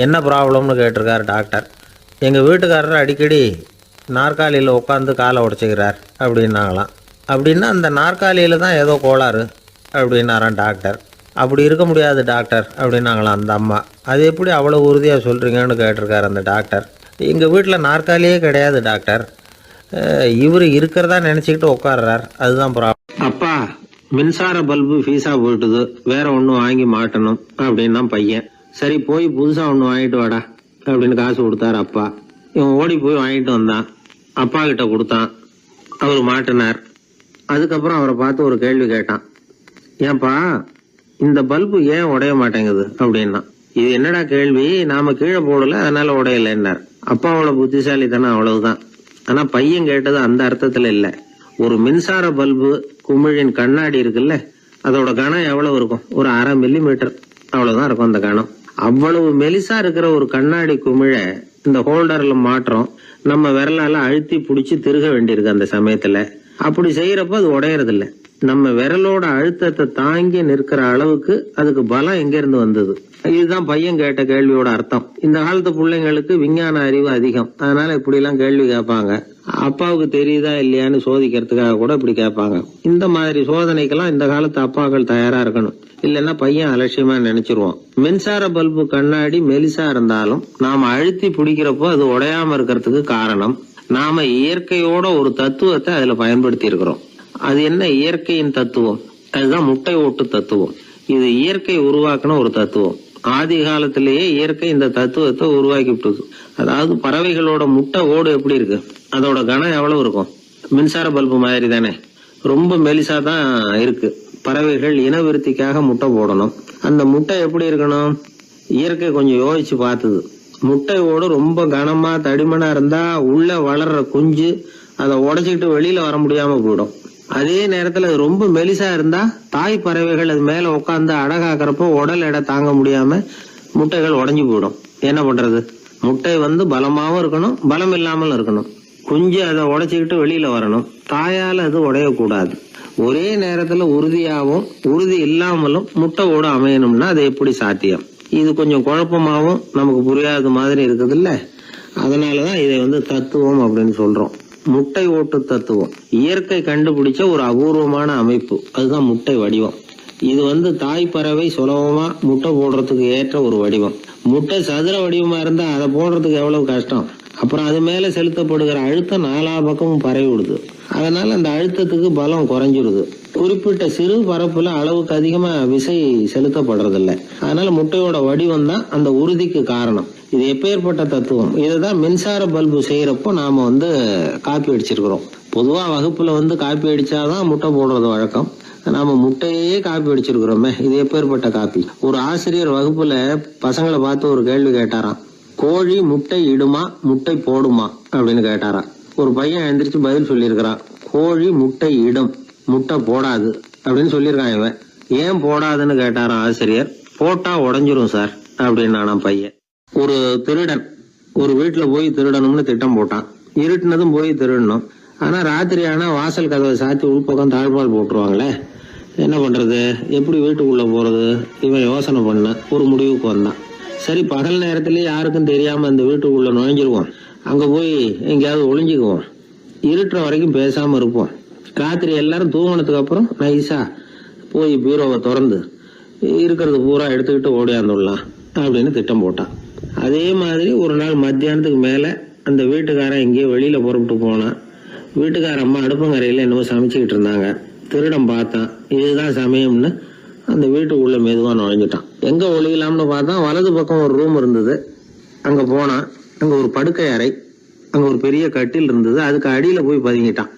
என்ன ப்ராப்ளம்னு கேட்டிருக்காரு டாக்டர். எங்கள் வீட்டுக்காரர் அடிக்கடி நாற்காலியில் உட்காந்து காலை உடச்சிக்கிறார் அப்படின்னாங்களாம். அப்படின்னா அந்த நாற்காலியில் தான் ஏதோ கோளாறு அப்படின்னாரான் டாக்டர். அப்படி இருக்க முடியாது டாக்டர் அப்படின்னாங்களாம் அந்த அம்மா. அது எப்படி அவ்வளோ உறுதியாக சொல்கிறீங்கன்னு கேட்டிருக்காரு அந்த டாக்டர். எங்கள் வீட்டில் நாற்காலியே கிடையாது டாக்டர், இவர் இருக்கிறதா நினச்சிக்கிட்டு உட்கார்றார், அதுதான் ப்ராப்ளம். அப்பா, மின்சார பல்பு ஃபீஸாக போயிட்டுது, வேற ஒன்று வாங்கி மாட்டணும் அப்படின்னா பையன். சரி, போய் புதுசாக ஒன்று வாங்கிட்டு வாடா அப்படின்னு காசு கொடுத்தாரு அப்பா. இவன் ஓடி போய் வாங்கிட்டு வந்தான். அப்பா கிட்ட கொடுத்தான். அவர் மாட்டினார். அதுக்கப்புறம் அவரை பார்த்து ஒரு கேள்வி கேட்டான். ஏன்பா, இந்த பல்பு ஏன் உடைய மாட்டேங்குது அப்படின்னா. இது என்னடா கேள்வி, நாம கீழே போடல அதனால உடையலைன்னார். அப்பாவோட புத்திசாலித்தனம் அவ்வளவுதான். ஆனா பையன் கேட்டது அந்த அர்த்தத்துல இல்ல. ஒரு மின்சார பல்பு குமிழின் கண்ணாடி இருக்குல்ல, அதோட கனம் எவ்வளவு இருக்கும்? ஒரு 1/2 மில்லிமீட்டர் அவ்வளவுதான் இருக்கும் அந்த கனம். அவ்வளவு மெலிசா இருக்கிற ஒரு கண்ணாடி குமிழ இந்த ஹோல்டர்ல மாற்றம் நம்ம விரலால அழுத்தி புடிச்சு திருக வேண்டியிருக்கு. அந்த சமயத்துல அப்படி செய்யறப்ப அது உடையறது இல்ல. நம்ம விரலோட அழுத்தத்தை தாங்கி நிற்கிற அளவுக்கு அதுக்கு பலம் எங்க இருந்து வந்தது? இதுதான் பையன் கேட்ட கேள்வியோட அர்த்தம். இந்த காலத்து பிள்ளைங்களுக்கு விஞ்ஞான அறிவு அதிகம், அதனால இப்படி எல்லாம் கேள்வி கேட்பாங்க. அப்பாவுக்கு தெரியுதா இல்லையான்னு சோதிக்கிறதுக்காக கூட இப்படி கேட்பாங்க. இந்த மாதிரி சோதனைக்கெல்லாம் இந்த காலத்து அப்பாக்கள் தயாரா இருக்கணும். இல்லைன்னா பையன் அலட்சியமா நினைச்சிருவான். மின்சார பல்பு கண்ணாடி மெலிசா இருந்தாலும் நாம அழுத்தி பிடிக்கிறப்போ அது உடையாம இருக்கிறதுக்கு காரணம் நாம இயற்கையோட ஒரு தத்துவத்தை அதுல பயன்படுத்தி இருக்கிறோம். அது என்ன இயற்கையின் தத்துவம்? அதுதான் முட்டை ஓட்டு தத்துவம். இது இயற்கை உருவாக்கின ஒரு தத்துவம். ஆதி காலத்திலேயே இயற்கை இந்த தத்துவத்தை உருவாக்கி விட்டது. அதாவது பறவைகளோட முட்டை ஓடு எப்படி இருக்கு, அதோட கனம் எவ்வளவு இருக்கும்? மின்சார பல்பு மாதிரி தானே, ரொம்ப மெலிசா தான் இருக்கு. பறவைகள் இனவிருத்திக்காக முட்டை போடணும். அந்த முட்டை எப்படி இருக்கணும்? இயற்கை கொஞ்சம் யோசிச்சு பார்த்தது. முட்டை ஓடு ரொம்ப கனமா தடிமனா இருந்தா உள்ள வளர்ற குஞ்சு அதை உடைச்சிக்கிட்டு வெளியில வர முடியாம போயிடும். அதே நேரத்துல அது ரொம்ப மெலிசா இருந்தா தாய் பறவைகள் அது மேல உட்காந்து அடகாக்குறப்போ உடல் எடை தாங்க முடியாம முட்டைகள் உடைஞ்சு போயிடும். என்ன பண்றது? முட்டை பலமாவும் இருக்கணும், பலம் இல்லாமலும் இருக்கணும். குஞ்சு அதை உடைச்சுக்கிட்டு வெளியில வரணும். தாயால அது உடையக்கூடாது. ஒரே நேரத்துல உறுதியாவும் உறுதி இல்லாமலும் முட்டை ஓடு அமையணும்னா அது எப்படி சாத்தியம்? இது கொஞ்சம் குழப்பமாவும் நமக்கு புரியாத மாதிரி இருக்குது இல்ல. அதனாலதான் இதை தத்துவம் அப்படின்னு சொல்றோம். முட்டை ஓட்டு தத்துவம் இயற்கை கண்டுபிடிச்ச ஒரு அபூர்வமான அமைப்பு. அதுதான் முட்டை வடிவம். இது தாய் பறவை சுலபமா முட்டை போடுறதுக்கு ஏற்ற ஒரு வடிவம். முட்டை சதுர வடிவமா இருந்தா அதை போடுறதுக்கு எவ்வளவு கஷ்டம். அப்புறம் அது மேல செலுத்தப்படுகிற அழுத்தம் 4 பக்கமும் பரவி விடுது. அதனால அந்த அழுத்தத்துக்கு பலம் குறைஞ்சிருது. குறிப்பிட்ட சிறு பரப்புல அளவுக்கு அதிகமா விசை செலுத்தப்படுறது இல்ல. அதனால முட்டையோட வடிவம் தான் அந்த உறுதிக்கு காரணம். இது எப்பேற்பட்ட தத்துவம். இதுதான் மின்சார பல்பு செய்யறப்போ நாம காப்பி அடிச்சிருக்கிறோம். பொதுவா வகுப்புல காப்பி அடிச்சாதான் முட்டை போடுறது வழக்கம். நாம முட்டையே காப்பி அடிச்சிருக்கிறோமே, இது எப்பேற்பட்ட காப்பி. ஒரு ஆசிரியர் வகுப்புல பசங்களை பார்த்து ஒரு கேள்வி கேட்டாராம். கோழி முட்டை இடுமா, முட்டை போடுமா அப்படின்னு கேட்டாராம். ஒரு பையன் எந்திரிச்சு பதில் சொல்லியிருக்கிறான். கோழி முட்டை இடும், முட்டை போடாது அப்படின்னு சொல்லியிருக்கான். இவன் ஏன் போடாதுன்னு கேட்டாராம் ஆசிரியர். போட்டா உடஞ்சிரும் சார் அப்படின்னு பையன். ஒரு திருடன் ஒரு வீட்டுல போய் திருடணும்னு திட்டம் போட்டான். இருட்டுனதும் போய் திருடணும். ஆனா ராத்திரி ஆனா வாசல் கதவை சாத்தி உள்பக்கம் தாழ்பால் போட்டுருவாங்களே, என்ன பண்றது, எப்படி வீட்டுக்குள்ள போறது? இவன் யோசனை பண்ண ஒரு முடிவுக்கு வந்தான். சரி, பகல் நேரத்திலேயே யாருக்கும் தெரியாம அந்த வீட்டுக்குள்ள நுழைஞ்சிருவோம். அங்க போய் எங்கேயாவது ஒளிஞ்சுக்குவோம். இருட்டுற வரைக்கும் பேசாம இருப்போம். ராத்திரி எல்லாரும் தூங்கினதுக்கு அப்புறம் நைஸா போய் பீரோவை திறந்து இருக்கிறது பூரா எடுத்துக்கிட்டு ஓடியாந்துடலாம் அப்படின்னு திட்டம் போட்டான். அதே மாதிரி ஒரு நாள் மத்தியானத்துக்கு மேல அந்த வீட்டுக்காரன் எங்கேயோ வெளியில புறப்பட்டு போனான். வீட்டுக்கார அம்மா அடுப்பங்கரையில என்னவோ சமைச்சுக்கிட்டு இருந்தாங்க. திருடன் பார்த்தான். இதுதான் சமயம்னு அந்த வீட்டுக்குள்ள மெதுவா நுழைஞ்சிட்டான். எங்க ஒளியலாம்னு பார்த்தா வலது பக்கம் ஒரு ரூம் இருந்தது. அங்க போனான். அங்க ஒரு படுக்கை அறை, அங்க ஒரு பெரிய கட்டில் இருந்தது. அதுக்கு அடியில போய் பதுங்கிட்டான்.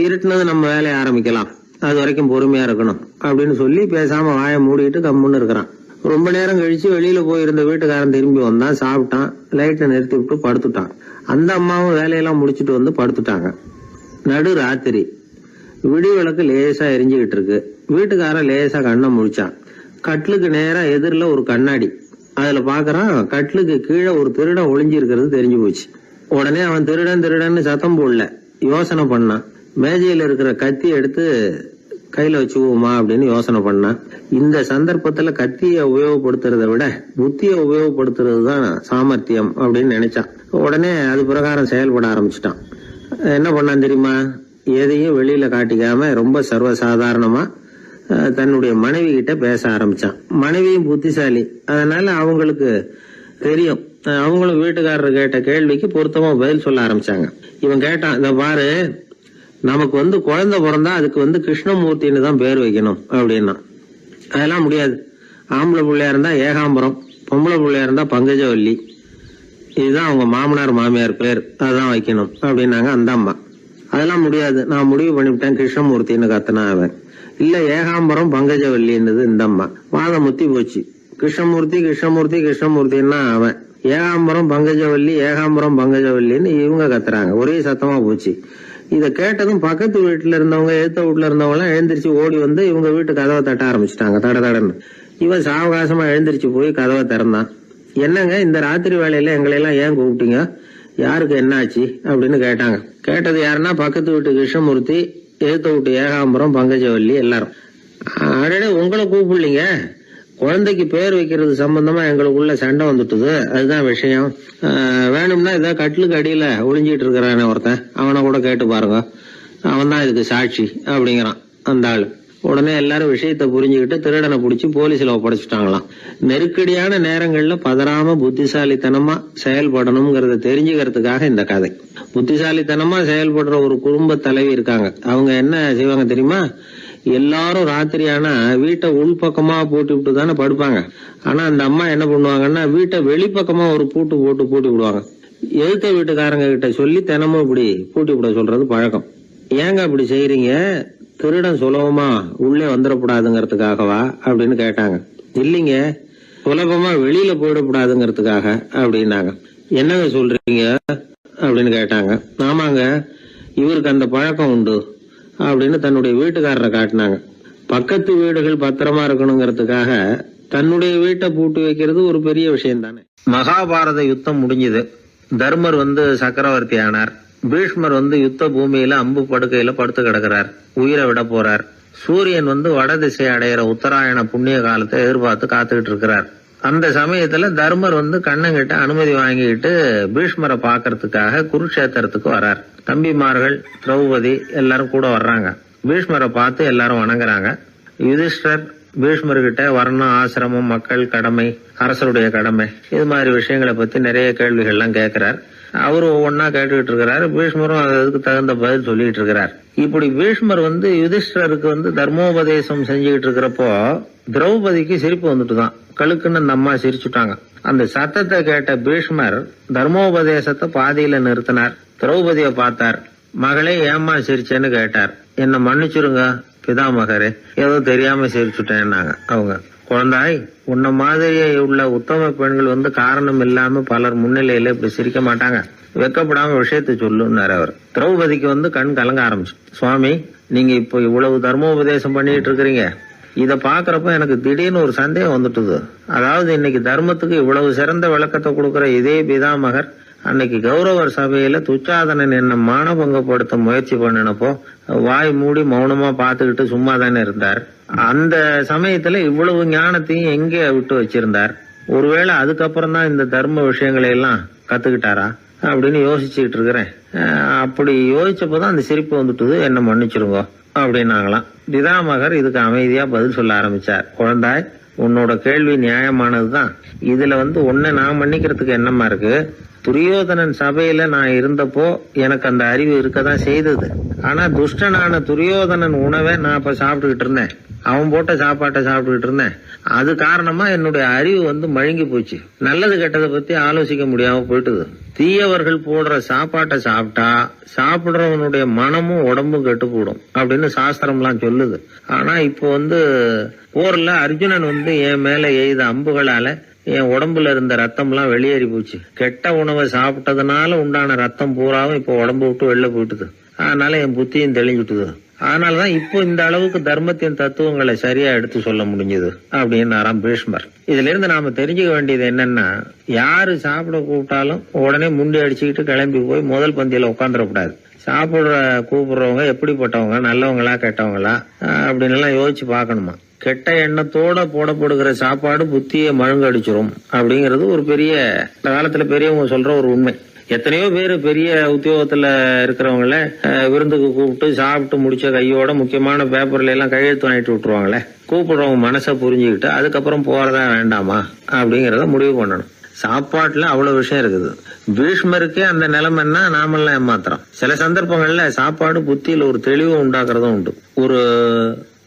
இருட்டுனது நம்ம வேலையை ஆரம்பிக்கலாம், அது வரைக்கும் பொறுமையா இருக்கணும் அப்படின்னு சொல்லி பேசாம வாயை மூடிட்டு கம்முன்னு இருக்கிறான். ரொம்ப நேரம் கழிச்சு வெளியில போயிருந்த வீட்டுக்காரன் திரும்பி வந்தான். சாப்பிட்டான். லைட்டை நிறுத்தி விட்டு படுத்துட்டான். அந்த அம்மாவும் வேலையெல்லாம் முடிச்சுட்டு படுத்துட்டாங்க. நடு ராத்திரி. விடி விளக்கு லேசா எரிஞ்சுக்கிட்டு இருக்கு. வீட்டுக்காரன் லேசா கண்ணை முழிச்சான். கட்லுக்கு நேரா எதிரில ஒரு கண்ணாடி. அதுல பாக்குறான், கட்லுக்கு கீழே ஒரு திருடன் ஒளிஞ்சு இருக்கிறது தெரிஞ்சு போச்சு. உடனே அவன் திருடன் சத்தம் போடல, யோசனை பண்ணான். மேஜையில இருக்கிற கத்தி எடுத்து கையில வச்சுக்குவோமா அப்படின்னு யோசனை பண்ணான். இந்த சந்தர்ப்பத்துல கத்தியை உபயோகப்படுத்துறதை விட புத்தியை உபயோகப்படுத்துறது தான் சாமர்த்தியம் அப்படின்னு நினைச்சான். உடனே அது பிரகாரம் செயல்பட ஆரம்பிச்சிட்டான். என்ன பண்ணான் தெரியுமா? எதையும் வெளியில காட்டிக்காம ரொம்ப சர்வசாதாரணமா தன்னுடைய மனைவி கிட்ட பேச ஆரம்பிச்சான். மனைவியும் புத்திசாலி, அதனால அவங்களுக்கு தெரியும். அவங்களும் வீட்டுக்காரர் கேட்ட கேள்விக்கு பொருத்தமா பதில் சொல்ல ஆரம்பிச்சாங்க. இவன் கேட்டான், இத பாரு, நமக்கு குழந்தை பிறந்தா அதுக்கு கிருஷ்ணமூர்த்தின்னு தான் பேர் வைக்கணும் அப்படின்னா. அதெல்லாம் முடியாது. ஆம்பளை பிள்ளையா இருந்தா ஏகாம்பரம், பொம்பளை பிள்ளையா இருந்தா பங்கஜவல்லி, இதுதான் அவங்க மாமனார் மாமியார் பேர், அதுதான் வைக்கணும் அப்படின்னாங்க அந்த அம்மா. அதெல்லாம் முடியாது, நான் முடிவு பண்ணிவிட்டேன் கிருஷ்ணமூர்த்தின்னு கத்தனா அவன். இல்ல ஏகாம்பரம் பங்கஜவல்லின்னுது இந்த அம்மா. வாதம் முத்தி போச்சு. கிருஷ்ணமூர்த்தி கிருஷ்ணமூர்த்தி கிருஷ்ணமூர்த்தின்னா அவன். ஏகாம்பரம் பங்கஜவல்லி ஏகாம்பரம் பங்கஜவல்லின்னு இவங்க கத்துறாங்க. ஒரே சத்தமா போச்சு. இத கேட்டதும் பக்கத்து வீட்டுல இருந்தவங்க எழுத்த வீட்டுல இருந்தவங்க எல்லாம் எழுந்திரிச்சு ஓடி வந்து இவங்க வீட்டு கதவை தட்ட ஆரம்பிச்சுட்டாங்க. தடன்னு இவன் சாவகாசமா எழுந்திரிச்சு போய் கதவை திறந்தான். என்னங்க இந்த ராத்திரி வேலையில எங்களை எல்லாம் ஏன் கூப்பிட்டீங்க, யாருக்கு என்னாச்சு அப்படின்னு கேட்டாங்க. கேட்டது யாருன்னா பக்கத்து வீட்டு கிருஷ்ணமூர்த்தி, எழுத்த வீட்டு ஏகாம்பரம் பங்கஜவல்லி எல்லாரும். அடடே உங்களை கூப்பிடலீங்க, குழந்தைக்கு பேர் வைக்கிறது சம்பந்தமா எங்களுக்குள்ள சண்டை வந்துட்டுது, அதுதான் விஷயம். வேணும்னா ஏதாவது கட்டிலுக்கு அடியில ஒளிஞ்சிட்டு இருக்கிறானே ஒருத்தன், அவனை கூட கேட்டு பாருங்க, அவன் தான் இதுக்கு சாட்சி அப்படிங்கிறான் அந்த ஆளு. உடனே எல்லாரும் விஷயத்த புரிஞ்சுக்கிட்டு திருடனை பிடிச்சி போலீஸ்ல ஒப்படைச்சிட்டாங்களாம். நெருக்கடியான நேரங்கள்ல பதறாம புத்திசாலித்தனமா செயல்படணுங்கிறத தெரிஞ்சுக்கிறதுக்காக இந்த கதை. புத்திசாலித்தனமா செயல்படுற ஒரு குடும்ப தலைவி இருக்காங்க. அவங்க என்ன செய்வாங்க தெரியுமா, எல்லாரும் ராத்திரி ஆனா வீட்டை உள்பக்கமா பூட்டி விட்டு தானே படுப்பாங்க. ஆனா அந்த அம்மா என்ன பண்ணுவாங்கன்னா வீட்டை வெளிப்பக்கமா ஒரு பூட்டு போட்டு பூட்டி விடுவாங்க. எழுத்த வீட்டுக்காரங்க கிட்ட சொல்லி தினமும் இப்படி பூட்டி விட சொல்றது பழக்கம். ஏங்க அப்படி செய்யறீங்க, திருடன் சுலபமா உள்ளே வந்துடக்கூடாதுங்கிறதுக்காகவா அப்படின்னு கேட்டாங்க. இல்லைங்க, சுலபமா வெளியில போயிடக்கூடாதுங்கிறதுக்காக அப்படின்னாங்க. என்னங்க சொல்றீங்க அப்படின்னு கேட்டாங்க. ஆமாங்க, இவருக்கு அந்த பழக்கம் உண்டு அப்படின்னு தன்னுடைய வீட்டுக்காரரை காட்டினாங்க. பக்கத்து வீடுகள் பத்திரமா இருக்கணுங்கிறதுக்காக தன்னுடைய வீட்டை பூட்டி வைக்கிறது ஒரு பெரிய விஷயம் தானே. மகாபாரத யுத்தம் முடிஞ்சது. தர்மர் சக்கரவர்த்தி ஆனார். பீஷ்மர் யுத்த பூமியில அம்பு படுக்கையில படுத்து கிடக்கிறார், உயிரை விட போறார். சூரியன் வட திசை அடையிற உத்தராயண புண்ணிய காலத்தை எதிர்பார்த்து காத்துக்கிட்டு இருக்கிறார். அந்த சமயத்துல தர்மர் கண்ணங்கிட்ட அனுமதி வாங்கிட்டு பீஷ்மரை பாக்கிறதுக்காக குருக்ஷேத்திரத்துக்கு வர்றார். தம்பிமார்கள், திரௌபதி எல்லாரும் கூட வர்றாங்க. பீஷ்மரை பார்த்து எல்லாரும் வணங்குறாங்க. யுதிஷ்டர் பீஷ்மர்கிட்ட வர்ணம், ஆசிரமம், மக்கள் கடமை, அரசருடைய கடமை, இது மாதிரி விஷயங்களை பத்தி நிறைய கேள்விகள்லாம் கேட்கிறார். அவரு ஒவ்வொன்னா கேட்டுக்கிட்டு இருக்கிறாரு. பீஷ்மரும் அதுக்கு தகுந்த பதில் சொல்லிட்டு இருக்கிறார். இப்படி பீஷ்மர் யுதிஷ்டருக்கு தர்மோபதேசம் செஞ்சுக்கிட்டு இருக்கிறப்போ திரௌபதிக்கு சிரிப்பு வந்துட்டுதான். கழுக்குன்னு அந்த அம்மா சிரிச்சுட்டாங்க. அந்த சத்தத்தை கேட்ட பீஷ்மர் தர்மோபதேசத்தை பாதியில நிறுத்தினார். திரௌபதியை பார்த்தார். மகளே ஏம்மா சிரிச்சேன்னு கேட்டார். என்ன மன்னிச்சிருங்க பிதாமகரே, ஏதோ தெரியாம சிரிச்சுட்டேன்னாங்க அவங்க. குழந்தாய், உன்ன மாதிரியே உள்ள உத்தம பெண்கள் காரணம் இல்லாம பலர் முன்னிலையில இப்படி சிரிக்க மாட்டாங்க, வெக்கப்படாம விஷயத்த சொல்லுன்னாரு அவர். திரௌபதிக்கு கண் கலங்க ஆரம்பிச்சு. சுவாமி, நீங்க இப்போ இவ்வளவு தர்மோபதேசம் பண்ணிட்டு இருக்கிறீங்க, இத பாக்குறப்ப எனக்கு திடீர்னு ஒரு சந்தேகம் வந்துட்டுது. அதாவது இன்னைக்கு தர்மத்துக்கு இவ்வளவு சிறந்த விளக்கத்தை கொடுக்கிற இதே பிதாமகர் அன்னைக்கு கௌரவர் சபையில துச்சாதனன் என்ன மானபங்கப்படுத்த முயற்சி பண்ணினப்போ வாய் மூடி மௌனமா பாத்துக்கிட்டு சும்மா தானே இருந்தார். அந்த சமயத்துல இவ்வளவு ஞானத்தையும் எங்கே விட்டு வச்சிருந்தார்? ஒருவேளை அதுக்கப்புறம் தான் இந்த தர்ம விஷயங்களை எல்லாம் கத்துக்கிட்டாரா அப்படின்னு யோசிச்சுட்டு இருக்கிறேன். அப்படி யோசிச்சப்போதான் அந்த சிரிப்பு வந்துட்டுது, என்ன மன்னிச்சிருங்க அப்படின்னாங்களாம். பிதாமகர் இதுக்கு அமைதியா பதில் சொல்ல ஆரம்பிச்சார். குழந்தாய், உன்னோட கேள்வி நியாயமானதுதான். இதுல உன்னை நான் மன்னிக்கிறதுக்கு என்னமா இருக்கு? துரியோதனன் சபையில நான் இருந்தப்போ எனக்கு அந்த அறிவு இருக்கதான் செய்தது. ஆனா துஷ்டனான துரியோதனன் உணவை நான் இப்ப சாப்பிட்டுக்கிட்டு இருந்தேன், அவன் போட்ட சாப்பாட்டை சாப்பிட்டுக்கிட்டு இருந்தேன். அது காரணமா என்னுடைய அறிவு மழுங்கி போச்சு. நல்லது கெட்டதை பத்தி ஆலோசிக்க முடியாம போயிட்டுது. தீயவர்கள் போடுற சாப்பாட்டை சாப்பிட்டா சாப்பிடுறவனுடைய மனமும் உடம்பும் கெட்டு போடும் அப்படின்னு சாஸ்திரம் எல்லாம் சொல்லுது. ஆனா இப்போ போர்ல அர்ஜுனன் என் மேல எய்த அம்புகளால என் உடம்புல இருந்த ரத்தம் எல்லாம் வெளியேறி போச்சு. கெட்ட உணவை சாப்பிட்டதுனால உண்டான ரத்தம் பூராவும் இப்போ உடம்பு விட்டு வெளில போயிட்டுது. அதனால என் புத்தியும் தெளிஞ்சுட்டுது. அதனாலதான் இப்போ இந்த அளவுக்கு தர்மத்தின் தத்துவங்களை சரியா எடுத்து சொல்ல முடிஞ்சது அப்படின்னு பீஷ்மர். இதுல இருந்து நாம தெரிஞ்சுக்க வேண்டியது என்னன்னா, யாரு சாப்பிட கூப்பிட்டாலும் உடனே முண்டி அடிச்சுக்கிட்டு கிளம்பி போய் முதல் பந்தியில உட்காந்துடக்கூடாது. கூப்பிடுறவங்க எப்படிப்பட்டவங்க, நல்லவங்களா கெட்டவங்களா அப்படின்னு எல்லாம் யோசிச்சு பாக்கணுமா. கெட்ட எண்ணத்தோட போடப்படுகிற சாப்பாடு புத்தியை மழுங்கடிச்சிரும் அப்படிங்கறது ஒரு பெரிய காலத்துல பெரியவங்க சொல்ற ஒரு உண்மை. எத்தனையோ பேர் பெரிய உத்தியோகத்துல இருக்கிறவங்கள விருந்துக்கு கூப்பிட்டு சாப்பிட்டு முடிச்ச கையோட முக்கியமான பேப்பர்ல எல்லாம் கையெழுத்து வாங்கிட்டு விட்டுருவாங்களே. கூப்பிடுறவங்க மனசை புரிஞ்சுக்கிட்டு அதுக்கப்புறம் போறதா வேண்டாமா அப்படிங்கறத முடிவு பண்ணணும். சாப்பாட்டுல அவ்வளவு விஷயம் இருக்குது. பீஷ்மருக்கே அந்த நிலைமைன்னா நாமெல்லாம் ஏமாத்திரம். சில சந்தர்ப்பங்கள்ல சாப்பாடு புத்தியில ஒரு தெளிவு உண்டாக்குறதும் உண்டு. ஒரு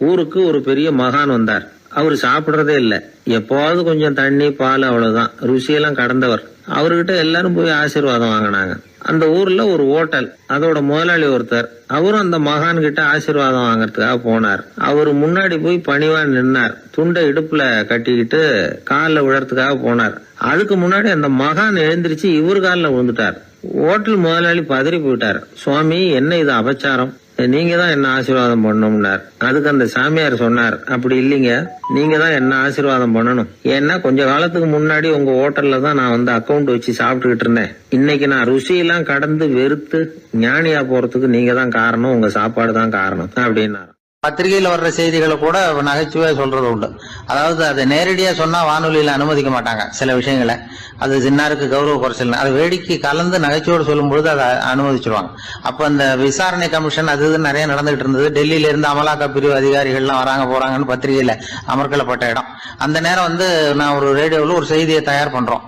ஊருக்கு ஒரு பெரிய மகான் வந்தார். அவர் சாப்பிடுறதே இல்லை, எப்போவாவது கொஞ்சம் தண்ணி பால் அவ்வளவுதான். ருசியெல்லாம் கடந்தவர். அவர்கிட்ட எல்லாரும் போய் ஆசீர்வாதம் வாங்கினாங்க. அந்த ஊர்ல ஒரு ஹோட்டல், அதோட முதலாளி ஒருத்தர், அவரும் அந்த மகான் கிட்ட ஆசீர்வாதம் வாங்கறதுக்காக போனார். அவரு முன்னாடி போய் பணிவா நின்னார். துண்டை இடுப்புல கட்டிக்கிட்டு காலில் விழறதுக்காக போனார். அதுக்கு முன்னாடி அந்த மகான் எழுந்திருச்சு இவர் காலில் விழுந்துட்டார். ஹோட்டல் முதலாளி பதறி போயிட்டார். சுவாமி, என்ன இது அபச்சாரம், நீங்க தான் என்ன ஆசீர்வாதம் பண்ணணும்னார். அதுக்கு அந்த சாமியார் சொன்னார், அப்படி இல்லைங்க, நீங்க தான் என்ன ஆசீர்வாதம் பண்ணணும். ஏன்னா கொஞ்ச காலத்துக்கு முன்னாடி உங்க ஹோட்டல்ல தான் நான் வந்து அக்கௌண்ட் வச்சு சாப்பிட்டுக்கிட்டு இருந்தேன். இன்னைக்கு நான் ருசியெல்லாம் கடந்து வெறுத்து ஞானியா போறதுக்கு நீங்க தான் காரணம், உங்க சாப்பாடு தான் காரணம் அப்படின்னாரு. பத்திரிகையில வர்ற செய்திகளை கூட நகைச்சுவையா சொல்றது உண்டு. அதாவது அதை நேரடியா சொன்னா வானொலியில அனுமதிக்க மாட்டாங்க சில விஷயங்களை. அது சின்னாருக்கு கௌரவ குறைச்சல், அது வேடிக்கை கலந்து நகைச்சுவோடு சொல்லும் பொழுது அதை அனுமதிச்சிருவாங்க. அப்ப அந்த விசாரணை கமிஷன் அது இது நிறைய நடந்துகிட்டு இருந்தது. டெல்லியில இருந்து அமலாக்க பிரிவு அதிகாரிகள்லாம் வராங்க போறாங்கன்னு பத்திரிகையில அமர்க்கலப்பட்ட இடம். அந்த நேரம் வந்து நான் ஒரு ரேடியோவில் ஒரு செய்தியை தயார் பண்றோம்.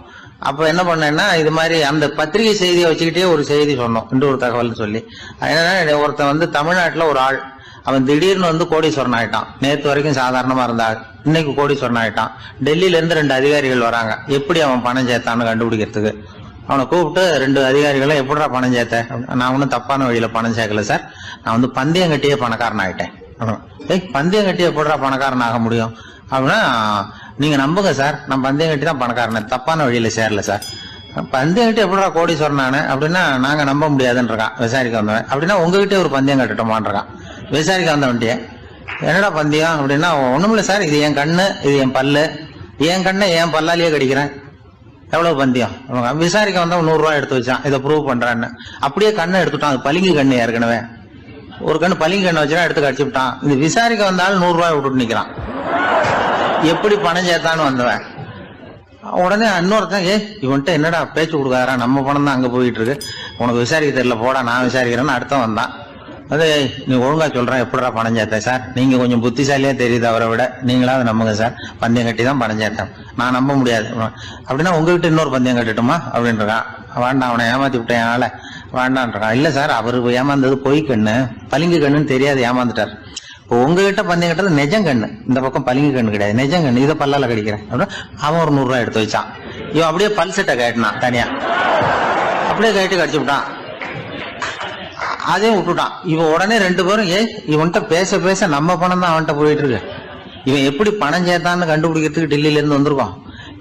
அப்ப என்ன பண்ணேன்னா, இது மாதிரி அந்த பத்திரிகை செய்தியை வச்சுக்கிட்டே ஒரு செய்தி சொன்னோம், இன்னொரு தகவல் சொல்லி. ஒருத்தன் வந்து தமிழ்நாட்டுல ஒரு ஆள், அவன் திடீர்னு வந்து கோடீஸ்வரன் ஆயிட்டான். நேற்று வரைக்கும் சாதாரணமா இருந்தாள், இன்னைக்கு கோடீஸ்வரன் ஆயிட்டான். டெல்லியில இருந்து 2 அதிகாரிகள் வராங்க, எப்படி அவன் பணம் சேர்த்தான்னு கண்டுபிடிக்கிறதுக்கு. அவனை கூப்பிட்டு 2 அதிகாரிகளை, எப்படிடா பணம் சேர்த்த? நான் ஒன்னும் தப்பான வழியில பணம் சேர்க்கல சார், நான் வந்து பந்தயம் கட்டியே பணக்காரன் ஆயிட்டேன். பந்தயம் கட்டி எப்படிடா பணக்காரன் ஆக முடியும் அப்படின்னா, நீங்க நம்புங்க சார், நான் பந்தயம் கட்டி தான் பணக்காரன், தப்பான வழியில சேரல சார். பந்தயம் கட்டி எப்படிடா கோடீஸ்வரன் ஆனு அப்படின்னா, நாங்க நம்ப முடியாதுன்னு இருக்கான் விசாரிக்க வந்தவன். அப்படின்னா உங்ககிட்ட ஒரு பந்தயம் கட்டட்டுமான் இருக்கான் விசாரிக்க வந்தவன்ட்டிய. என்னடா பந்தயம் அப்படின்னா, ஒண்ணுமில்ல சார், இது என் கண்ணு, இது என் பல்லு, என் கண்ணை என் பல்லாலேயே கடிக்கிறேன், எவ்வளவு பந்தயம். விசாரிக்க வந்தவன் 100 ரூபாய் எடுத்து வச்சான், இதை ப்ரூவ் பண்றான்னு. அப்படியே கண்ணை எடுத்துட்டான், அது பளிங்கு கண்ணு. ஏற்கனவே ஒரு கண்ணு பளிங்கு கண்ணை வச்சுனா எடுத்து கடிச்சு விட்டான். இது விசாரிக்க வந்தாலும் 100 ரூபாய் விட்டுட்டு நிக்கிறான். எப்படி பணம் சேர்த்தான்னு வந்தவன். உடனே இன்னொருத்தன், இவன்ட்ட என்னடா பேச்சு கொடுக்காரா, நம்ம பணம் தான் அங்க போயிட்டு இருக்கு, உனக்கு விசாரிக்க தெரியல, போடா நான் விசாரிக்கிறேன்னு அடுத்த வந்தான். அது நீ ஒழுங்கா சொல்றேன், எப்படிடா பணம் சேர்த்தேன் சார், நீங்க கொஞ்சம் புத்திசாலியா தெரியுது அவரை விட, நீங்களாவது நம்புங்க சார், பந்தயம் கட்டி தான் பணம் சேர்த்தேன், நான் நம்ப முடியாது அப்படின்னா உங்ககிட்ட இன்னொரு பந்தயம் கட்டட்டுமா அப்படின்றான். வேண்டாம், அவனை ஏமாத்தி விட்டேன் ஆள வேண்டான்றான். இல்ல சார், அவரு ஏமாந்தது பொய் கண்ணு, பளிங்கு கண்ணுன்னு தெரியாது, ஏமாந்துட்டார். இப்போ உங்ககிட்ட பந்தயம் கட்டுறது நெஜம் கண்ணு, இந்த பக்கம் பளிங்கு கண்ணு கிடையாது, நெஜம் கண்ணு, இதை பல்லால கடிக்கிறேன் அப்படின்னா அவன் ஒரு 100 ரூபாய் எடுத்து வச்சான். இவன் அப்படியே பல்செட்டை கேட்டினான் தனியா, அப்படியே கேட்டு கடிச்சு விட்டான். அதையும் விட்டுட்டான். இவன் உடனே 2 பேரும், இவன்கிட்ட பேச பேச நம்ம பணம் தான் அவன்கிட்ட போயிட்டு இருக்கு, இவன் எப்படி பணம் சேர்த்தான்னு கண்டுபிடிக்கிறதுக்கு டெல்லியில இருந்து வந்திருக்கோம்,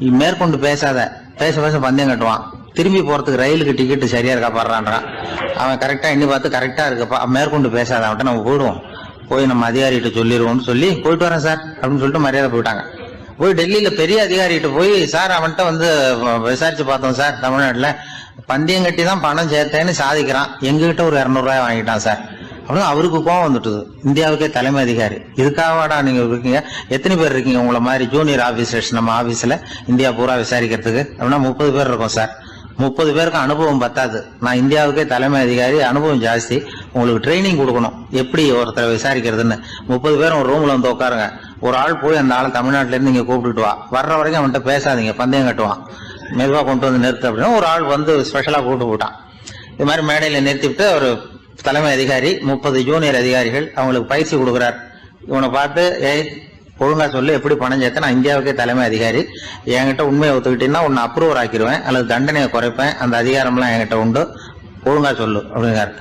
இவன் மேற்கொண்டு பேசாத, பேச பேச பந்தயம் கட்டுவான். திரும்பி போறதுக்கு ரயிலுக்கு டிக்கெட் சரியா இருக்கா பாடுறான்றான். அவன் கரெக்டா எண்ணி பார்த்து கரெக்டா இருக்குப்பா, மேற்கொண்டு பேசாத, அவன்கிட்ட நம்ம போயிடுவோம், போய் நம்ம அதிகாரிகிட்ட சொல்லிடுவோம்னு சொல்லி போயிட்டு வரேன் சார் அப்படின்னு சொல்லிட்டு மரியாதை போயிட்டாங்க. போய் டெல்லியில பெரிய அதிகாரிகிட்ட போய், சார் அவன்கிட்ட வந்து விசாரிச்சு பார்த்தோம் சார், தமிழ்நாட்டுல பந்தயம் கட்டி தான் பணம் சேர்த்தேன்னு சாதிக்கிறான், எங்ககிட்ட ஒரு 200 ரூபாய் வாங்கிட்டான் சார் அப்படின்னு. அவருக்கு கோவம் வந்துட்டுது. இந்தியாவுக்கே தலைமை அதிகாரி, இதுக்காகவாடா நீங்க இருக்கீங்க, எத்தனை பேர் இருக்கீங்க உங்களை மாதிரி ஜூனியர் ஆபீசர்ஸ் நம்ம ஆபீஸ்ல இந்தியா பூரா விசாரிக்கிறதுக்கு அப்படின்னா 30 பேர் இருக்கோம் சார். 30 பேருக்கு அனுபவம் பத்தாது, நான் இந்தியாவுக்கே தலைமை அதிகாரி, அனுபவம் ஜாஸ்தி, உங்களுக்கு ட்ரைனிங் கொடுக்கணும் எப்படி ஒருத்தரை விசாரிக்கிறதுன்னு. 30 பேரும் ஒரு ரூம்ல வந்து உட்காருங்க, ஒரு ஆள் போய் அந்த ஆள் தமிழ்நாட்டுல இருந்து இங்க கூப்பிட்டுட்டு வா, வர்ற வரைக்கும் அவன்கிட்ட பேசாதீங்க, பந்தயம் கட்டுவான், மெதுவா கொண்டு வந்து நிறுத்து அப்படின்னா ஒரு ஆள் வந்து ஸ்பெஷலா கூப்பிட்டு போட்டான். இது மாதிரி மேடையில நிறுத்திவிட்டு ஒரு தலைமை அதிகாரி 30 ஜூனியர் அதிகாரிகள் அவங்களுக்கு பயிற்சி கொடுக்குறார். இவனை பார்த்து, ஒழுங்கா சொல்லு, எப்படி பணம் சேர்த்த, நான் இந்தியாவுக்கே தலைமை அதிகாரி, என்கிட்ட உண்மையை ஒத்துக்கிட்டீங்கன்னா உன்னை அப்ரூவர் ஆக்கிடுவேன் அல்லது தண்டனையை குறைப்பேன், அந்த அதிகாரம்லாம் என்கிட்ட உண்டு, ஒழுங்கா சொல்லு அப்படிங்கிறார்.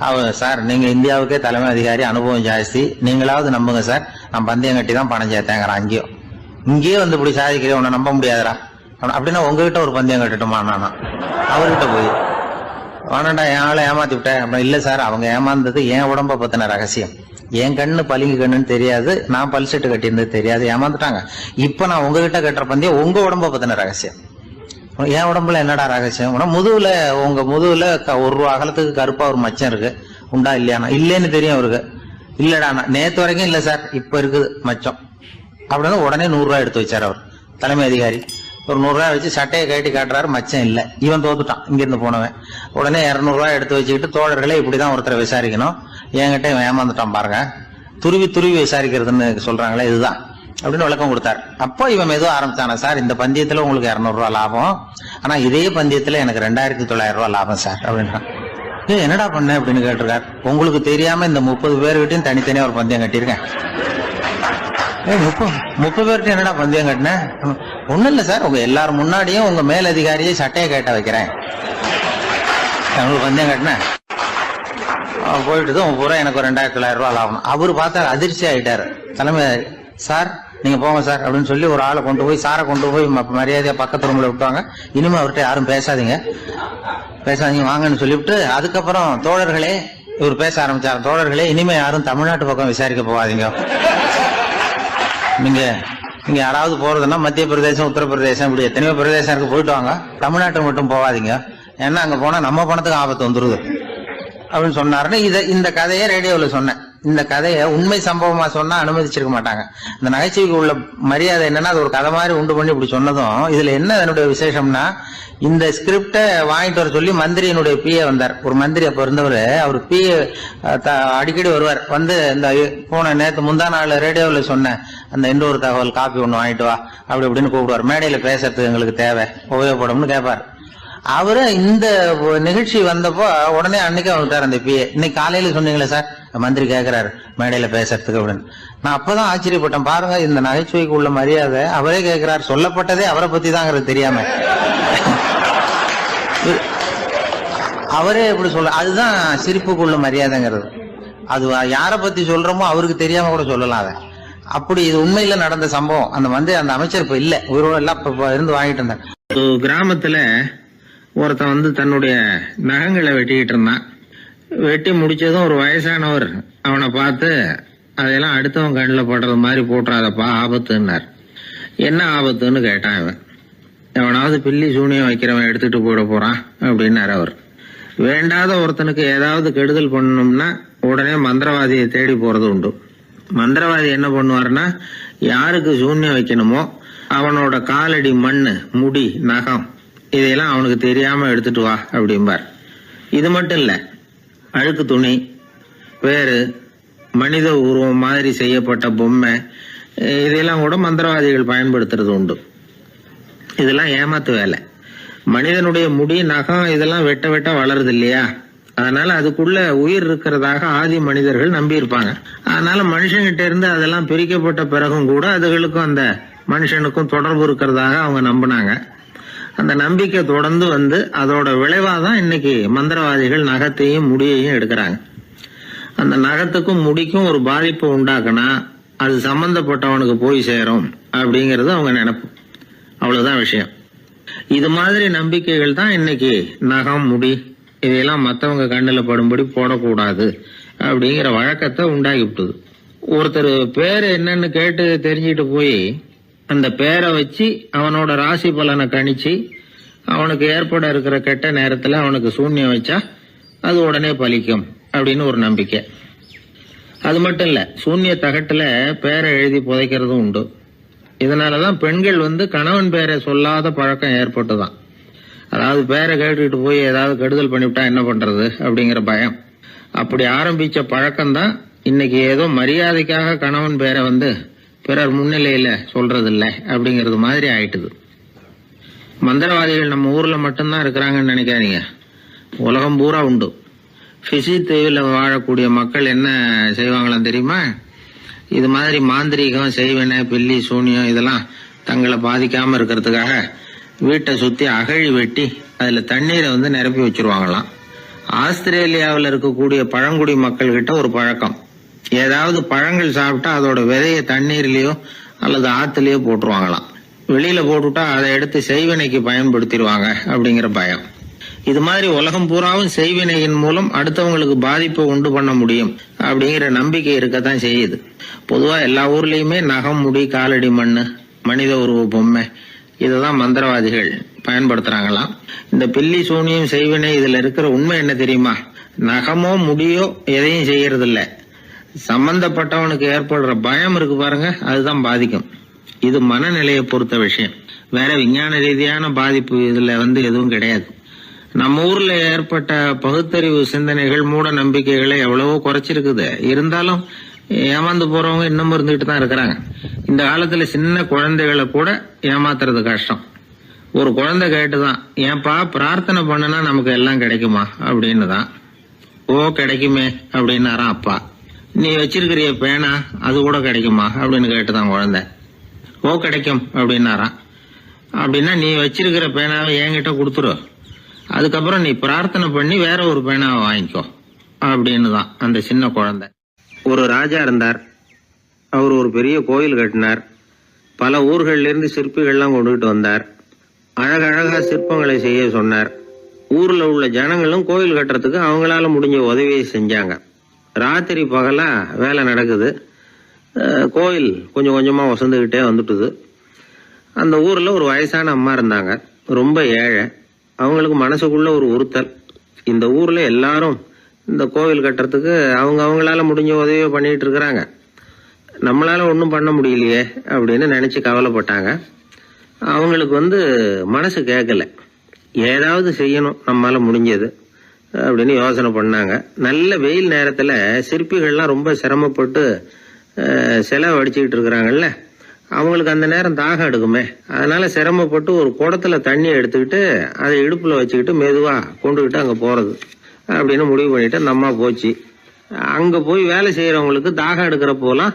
அவர், சார் நீங்க இந்தியாவுக்கே தலைமை அதிகாரி, அனுபவம் ஜாஸ்தி, நீங்களாவது நம்புங்க சார், நான் பந்தயம் கட்டி தான் பணம் சேர்த்தேங்கிறான். இங்கேயே வந்து இப்படி சாதிக்கிறேன், உன்னை நம்ப முடியாதரா அப்படின்னா உங்ககிட்ட ஒரு பந்தயம் கட்டட்டுமா நானா அவர்கிட்ட போய், வேணாண்டா என் ஆளை ஏமாத்தி விட்டேன் அப்படின்னா. இல்ல சார், அவங்க ஏமாந்தது என் உடம்ப பத்தின ரகசியம், என் கண்ணு பளிங்கு கண்ணுன்னு தெரியாது, நான் பல்செட்டு கட்டியிருந்தது தெரியாது, ஏமாந்துட்டாங்க. இப்ப நான் உங்ககிட்ட கட்டுற பந்தயம் உங்க உடம்ப பத்தின ரகசியம். என் உடம்புல என்னடா ரகசியம், முதுகுல, உங்க முதுகுல 1 ரூபா அகலத்துக்கு கருப்பா ஒரு மச்சம் இருக்கு, உண்டா இல்லையானா? இல்லேன்னு தெரியும் அவருக்கு. இல்லடா, நேத்து வரைக்கும் இல்ல சார், இப்ப இருக்குது மச்சம் அப்படின்னு. உடனே 100 ரூபாய் எடுத்து வச்சார் அவர் தலைமை அதிகாரி. ஒரு 100 ரூபாய் வச்சு சட்டையை கட்டி காட்டுறாரு, மச்சம் இல்ல. இவன் தோத்துட்டான், இங்கிருந்து போனவன். உடனே 200 ரூபாய் எடுத்து வச்சுக்கிட்டு, தோழர்களே இப்படிதான் ஒருத்தரை விசாரிக்கணும், என்கிட்ட இவன் ஏமாந்துட்டான் பாருங்க, துருவி துருவி விசாரிக்கிறதுன்னு சொல்றாங்களே இதுதான் அப்படின்னு விளக்கம் கொடுத்தாரு. அப்போ இவன் மெதுவா ஆரம்பிச்சானா, சார் இந்த பந்தயத்துல உங்களுக்கு 200 ரூபாய் லாபம், ஆனா இதே பந்தயத்துல எனக்கு 2900 ரூபாய் லாபம் சார் அப்படின்றான். என்னடா பண்ண அப்படின்னு கேட்டிருக்காரு. உங்களுக்கு தெரியாம இந்த 30 பேர்கிட்டையும் தனித்தனியா ஒரு பந்தயம் கட்டியிருக்கேன், 30 பேர்கிட்ட என்னடா பந்தயம் கட்டின? ஒண்ணும் இல்ல சார், உங்க எல்லாரும் முன்னாடியும் உங்க மேலதிகாரியை சட்டையை கேட்ட வைக்கிறேன், உங்களுக்கு பந்தயம் கட்டின போயிட்டு பூரா எனக்கு 2,900 ரூபாய் ஆகணும். அவரு பார்த்தா அதிர்ச்சி ஆயிட்டாரு. தலைமை சார் நீங்க போங்க சார் அப்படின்னு சொல்லி ஒரு ஆளை கொண்டு போய் சாரை கொண்டு போய் மரியாதையா பக்கத்து ரூம்ல விட்டாங்க. இனிமே அவர்கிட்ட யாரும் பேசாதீங்க வாங்கன்னு சொல்லிவிட்டு, அதுக்கப்புறம் தோழர்களே இவர் பேச ஆரம்பிச்சாரு. தோழர்களே, இனிமே யாரும் தமிழ்நாட்டு பக்கம் விசாரிக்க போகாதீங்க. நீங்க யாராவது போறதுன்னா மத்திய பிரதேசம், உத்தரப்பிரதேசம், இப்படி எத்தனையோ பிரதேசம் இருக்கு, போயிட்டு வாங்க. தமிழ்நாட்டு மட்டும் போகாதீங்க, ஏன்னா அங்க போனா நம்ம பணத்துக்கு ஆபத்து வந்துருது அப்படின்னு சொன்னாருன்னு இந்த கதையை ரேடியோவில் சொன்னேன். இந்த கதையை உண்மை சம்பவமா சொன்னா அனுமதிச்சிருக்க மாட்டாங்க. இந்த நகைச்சுவைக்கு உள்ள மரியாதை என்னன்னா, அது ஒரு கதை மாதிரி உண்டு பண்ணி இப்படி சொன்னதும், இதுல என்ன என்னுடைய விசேஷம்னா, இந்த ஸ்கிரிப்டை வாங்கிட்டு வர சொல்லி மந்திரியினுடைய பிஏ வந்தார். ஒரு மந்திரி அப்ப இருந்தவர், அவர் பிஏ அடிக்கடி வருவார். வந்து இந்த போன நேற்று முந்தா நாள் ரேடியோவில் சொன்னேன் அந்த இன்னொரு தகவல் காப்பி ஒண்ணு வாங்கிட்டு வா அப்படி இப்படின்னு கூப்பிடுவார். மேடையில பேசுறதுக்கு எங்களுக்கு தேவை, உபயோகப்படும்னு கேட்பார். அவரு இந்த நிகழ்ச்சி வந்தப்போ உடனே அன்னைக்கு வந்துட்டார் அந்த பிஏ. இன்னைக்கு காலையில சொன்னீங்களே சார், மந்திரி கேட்கிறாரு மேடையில பேசுறதுக்கு அப்படின்னு. நான் அப்பதான் ஆச்சரியப்பட்டேன். பாருங்க, இந்த நகைச்சுவைக்கு உள்ள மரியாதை அவரே கேட்கிறார். சொல்லப்பட்டதே அவரை பத்தி தாங்கிறது தெரியாம அவரே எப்படி சொல்ல, அதுதான் சிரிப்புக்குள்ள மரியாதைங்கிறது. அது யாரை பத்தி சொல்றோமோ அவருக்கு தெரியாம கூட சொல்லலாம். அதை அப்படி இது உண்மையில நடந்த சம்பவம். அந்த அமைச்சர் இப்ப இல்ல, உயிரோட எல்லாம் இருந்து வாங்கிட்டு இருந்தார். ஒரு கிராமத்துல ஒருத்தன் வந்து தன்னுடைய நகங்களை வெட்டிக்கிட்டு இருந்தான். வெட்டி முடிச்சதும் ஒரு வயசானவர் அவனை பார்த்து, அதெல்லாம் அடுத்தவன் கண்ணில் படுறது மாதிரி போட்டுறாதப்பா, ஆபத்துன்னார். என்ன ஆபத்துன்னு கேட்டான் இவன். எவனாவது பில்லி சூனியம் வைக்கிறவன் எடுத்துட்டு போயிட போறான் அப்படின்னாரு அவர். வேண்டாத ஒருத்தனுக்கு ஏதாவது கெடுதல் பண்ணணும்னா உடனே மந்திரவாதியை தேடி போறது உண்டு. மந்திரவாதி என்ன பண்ணுவாருன்னா, யாருக்கு சூன்யம் வைக்கணுமோ அவனோட காலடி மண்ணு, முடி, நகம் இதையெல்லாம் அவனுக்கு தெரியாம எடுத்துட்டு வா அப்படிம்பார். இது மட்டும் இல்ல, அழுக்கு துணி, வேறு மனித உருவம் மாதிரி செய்யப்பட்ட பொம்மை, இதையெல்லாம் கூட மந்திரவாதிகள் பயன்படுத்துறது உண்டு. இதெல்லாம் ஏமாத்து வேலை. மனிதனுடைய முடி, நகம் இதெல்லாம் வெட்ட வெட்ட வளருது இல்லையா, அதனால அதுக்குள்ள உயிர் இருக்கிறதாக ஆதி மனிதர்கள் நம்பி இருப்பாங்க. அதனால மனுஷங்கிட்ட இருந்து அதெல்லாம் பிரிக்கப்பட்ட பிறகும் கூட அதுகளுக்கும் அந்த மனுஷனுக்கும் தொடர்பு இருக்கிறதாக அவங்க நம்பினாங்க. அந்த நம்பிக்கை தொடர்ந்து வந்து அதோட விளைவாதான் இன்னைக்கு மந்திரவாதிகள் நகத்தையும் முடியையும் எடுக்கிறாங்க. அந்த நகத்துக்கும் முடிக்கும் ஒரு பாதிப்பு உண்டாக்குனா அது சம்பந்தப்பட்டவனுக்கு போய் சேரும் அப்படிங்கிறது அவங்க நினைப்பு. அவ்வளவுதான் விஷயம். இது மாதிரி நம்பிக்கைகள் தான் இன்னைக்கு நகம், முடி இதையெல்லாம் மற்றவங்க கண்ணில் படும்படி போடக்கூடாது அப்படிங்கிற வழக்கத்தை உண்டாக்கி விட்டுது. ஒருத்தர் பேர் என்னன்னு கேட்டு தெரிஞ்சுட்டு போய் அந்த பேரை வச்சு அவனோட ராசி பலனை கணிச்சு அவனுக்கு ஏற்பட இருக்கிற கெட்ட நேரத்துல அவனுக்கு சூன்யம் வச்சா அது உடனே பலிக்கும் அப்படின்னு ஒரு நம்பிக்கை. அது மட்டும் இல்ல, சூன்ய தகட்டுல பேரை எழுதி புதைக்கிறதும் உண்டு. இதனாலதான் பெண்கள் வந்து கணவன் பேரை சொல்லாத பழக்கம் ஏற்பட்டுதான். அதாவது பேரை கேட்டுக்கிட்டு போய் ஏதாவது கெடுதல் பண்ணிவிட்டா என்ன பண்றது அப்படிங்கிற பயம். அப்படி ஆரம்பிச்ச பழக்கம்தான் இன்னைக்கு ஏதோ மரியாதைக்காக கணவன் பேரை வந்து பிறர் முன்னிலையில சொல்றது இல்லை அப்படிங்கிறது மாதிரி ஆயிட்டுது. மந்திரவாதிகள் நம்ம ஊர்ல மட்டும்தான் இருக்கிறாங்கன்னு நினைக்காதீங்க, உலகம் பூரா உண்டு. பிசி தீவில் வாழக்கூடிய மக்கள் என்ன செய்வாங்களாம் தெரியுமா? இது மாதிரி மாந்திரீகம், செய்வன, பில்லி, சூனியம் இதெல்லாம் தங்களை பாதிக்காம இருக்கிறதுக்காக வீட்டை சுத்தி அகழி வெட்டி அதுல தண்ணீரை வந்து நிரப்பி வச்சிருவாங்களாம். ஆஸ்திரேலியாவில் இருக்கக்கூடிய பழங்குடி மக்கள் கிட்ட ஒரு பழக்கம், ஏதாவது பழங்கள் சாப்பிட்டா அதோட விதைய தண்ணீர்லயோ அல்லது ஆத்துலயோ போட்டுருவாங்களாம். வெளியில போட்டுட்டா அதை எடுத்து செய்வினைக்கு பயன்படுத்திடுவாங்க அப்படிங்கிற பயம். இது மாதிரி உலகம் பூராவும் செய்வினையின் மூலம் அடுத்தவங்களுக்கு பாதிப்பை உண்டு பண்ண முடியும் அப்படிங்கிற நம்பிக்கை இருக்கத்தான் செய்யுது. பொதுவா எல்லா ஊர்லயுமே நகம், முடி, காலடி மண்ணு, மனித உருவ பொம்மை இததான் மந்திரவாதிகள் பயன்படுத்துறாங்களாம். இந்த பில்லி, சூனியம், செய்வினை இதுல இருக்கிற உண்மை என்ன தெரியுமா? நகமோ முடியோ எதையும் செய்யறது இல்ல, சம்பந்தப்பட்டவனுக்கு ஏற்படுற பயம் இருக்கு பாருங்க, அதுதான் பாதிக்கும். இது மனநிலையை பொறுத்த விஷயம், வேற விஞ்ஞான ரீதியான பாதிப்பு இதுல வந்து எதுவும் கிடையாது. நம்ம ஊர்ல ஏற்பட்ட பகுத்தறிவு சிந்தனைகள், மூட நம்பிக்கைகளை எவ்வளவோ குறைச்சிருக்குது. இருந்தாலும் ஏமாந்து போறவங்க இன்னும் இருந்துகிட்டு தான் இருக்கிறாங்க. இந்த காலத்துல சின்ன குழந்தைகளை கூட ஏமாத்துறது கஷ்டம். ஒரு குழந்தை கேட்டுதான், ஏன்பா பிரார்த்தனை பண்ணுனா நமக்கு எல்லாம் கிடைக்குமா அப்படின்னு தான். ஓ கிடைக்குமே அப்படின்னாராம் அப்பா. நீ வச்சிருக்கிறிய பேனா அது கூட கிடைக்குமா அப்படின்னு கேட்டுதான் குழந்தை. ஓ கிடைக்கும் அப்படின்னாராம். அப்படின்னா நீ வச்சிருக்கிற பேனாவை என்கிட்ட கொடுத்துரு, அதுக்கப்புறம் நீ பிரார்த்தனை பண்ணி வேற ஒரு பேனாவை வாங்கிக்கோ அப்படின்னு தான் அந்த சின்ன குழந்தை. ஒரு ராஜா இருந்தார். அவர் ஒரு பெரிய கோயில் கட்டினார். பல ஊர்கள்ல இருந்து சிற்பிகள்லாம் கொண்டுகிட்டு வந்தார். அழகழகா சிற்பங்களை செய்ய சொன்னார். ஊர்ல உள்ள ஜனங்களும் கோயில் கட்டுறதுக்கு அவங்களால முடிஞ்ச உதவியை செஞ்சாங்க. ராத்திரி பகலா வேலை நடக்குது. கோயில் கொஞ்சம் கொஞ்சமா வசந்துகிட்டே வந்துட்டுது. அந்த ஊர்ல ஒரு வயசான அம்மா இருந்தாங்க, ரொம்ப ஏழை. அவங்களுக்கு மனசுக்குள்ள ஒரு உறுத்தல், இந்த ஊர்ல எல்லாரும் இந்த கோவில் கட்டுறதுக்கு அவங்களால முடிஞ்ச உதவியை பண்ணிட்டு இருக்கிறாங்க, நம்மளால ஒன்றும் பண்ண முடியலையே அப்படின்னு நினைச்சு கவலைப்பட்டாங்க. அவங்களுக்கு மனசு கேட்கல, ஏதாவது செய்யணும் நம்மளால முடிஞ்சது அப்படின்னு யோசனை பண்ணாங்க. நல்ல வெயில் நேரத்துல சிற்பிகள்லாம் ரொம்ப சிரமப்பட்டு செலவு அடிச்சுக்கிட்டு இருக்கிறாங்கல்ல, அவங்களுக்கு அந்த நேரம் தாகம் எடுக்குமே, அதனால சிரமப்பட்டு ஒரு குடத்துல தண்ணி எடுத்துக்கிட்டு அதை இடுப்புல வச்சுக்கிட்டு மெதுவா கொண்டுகிட்டு அங்க போறது அப்படின்னு முடிவு பண்ணிட்டு அந்த அம்மா போச்சு. அங்க போய் வேலை செய்யறவங்களுக்கு தாகம் எடுக்கிற போலாம்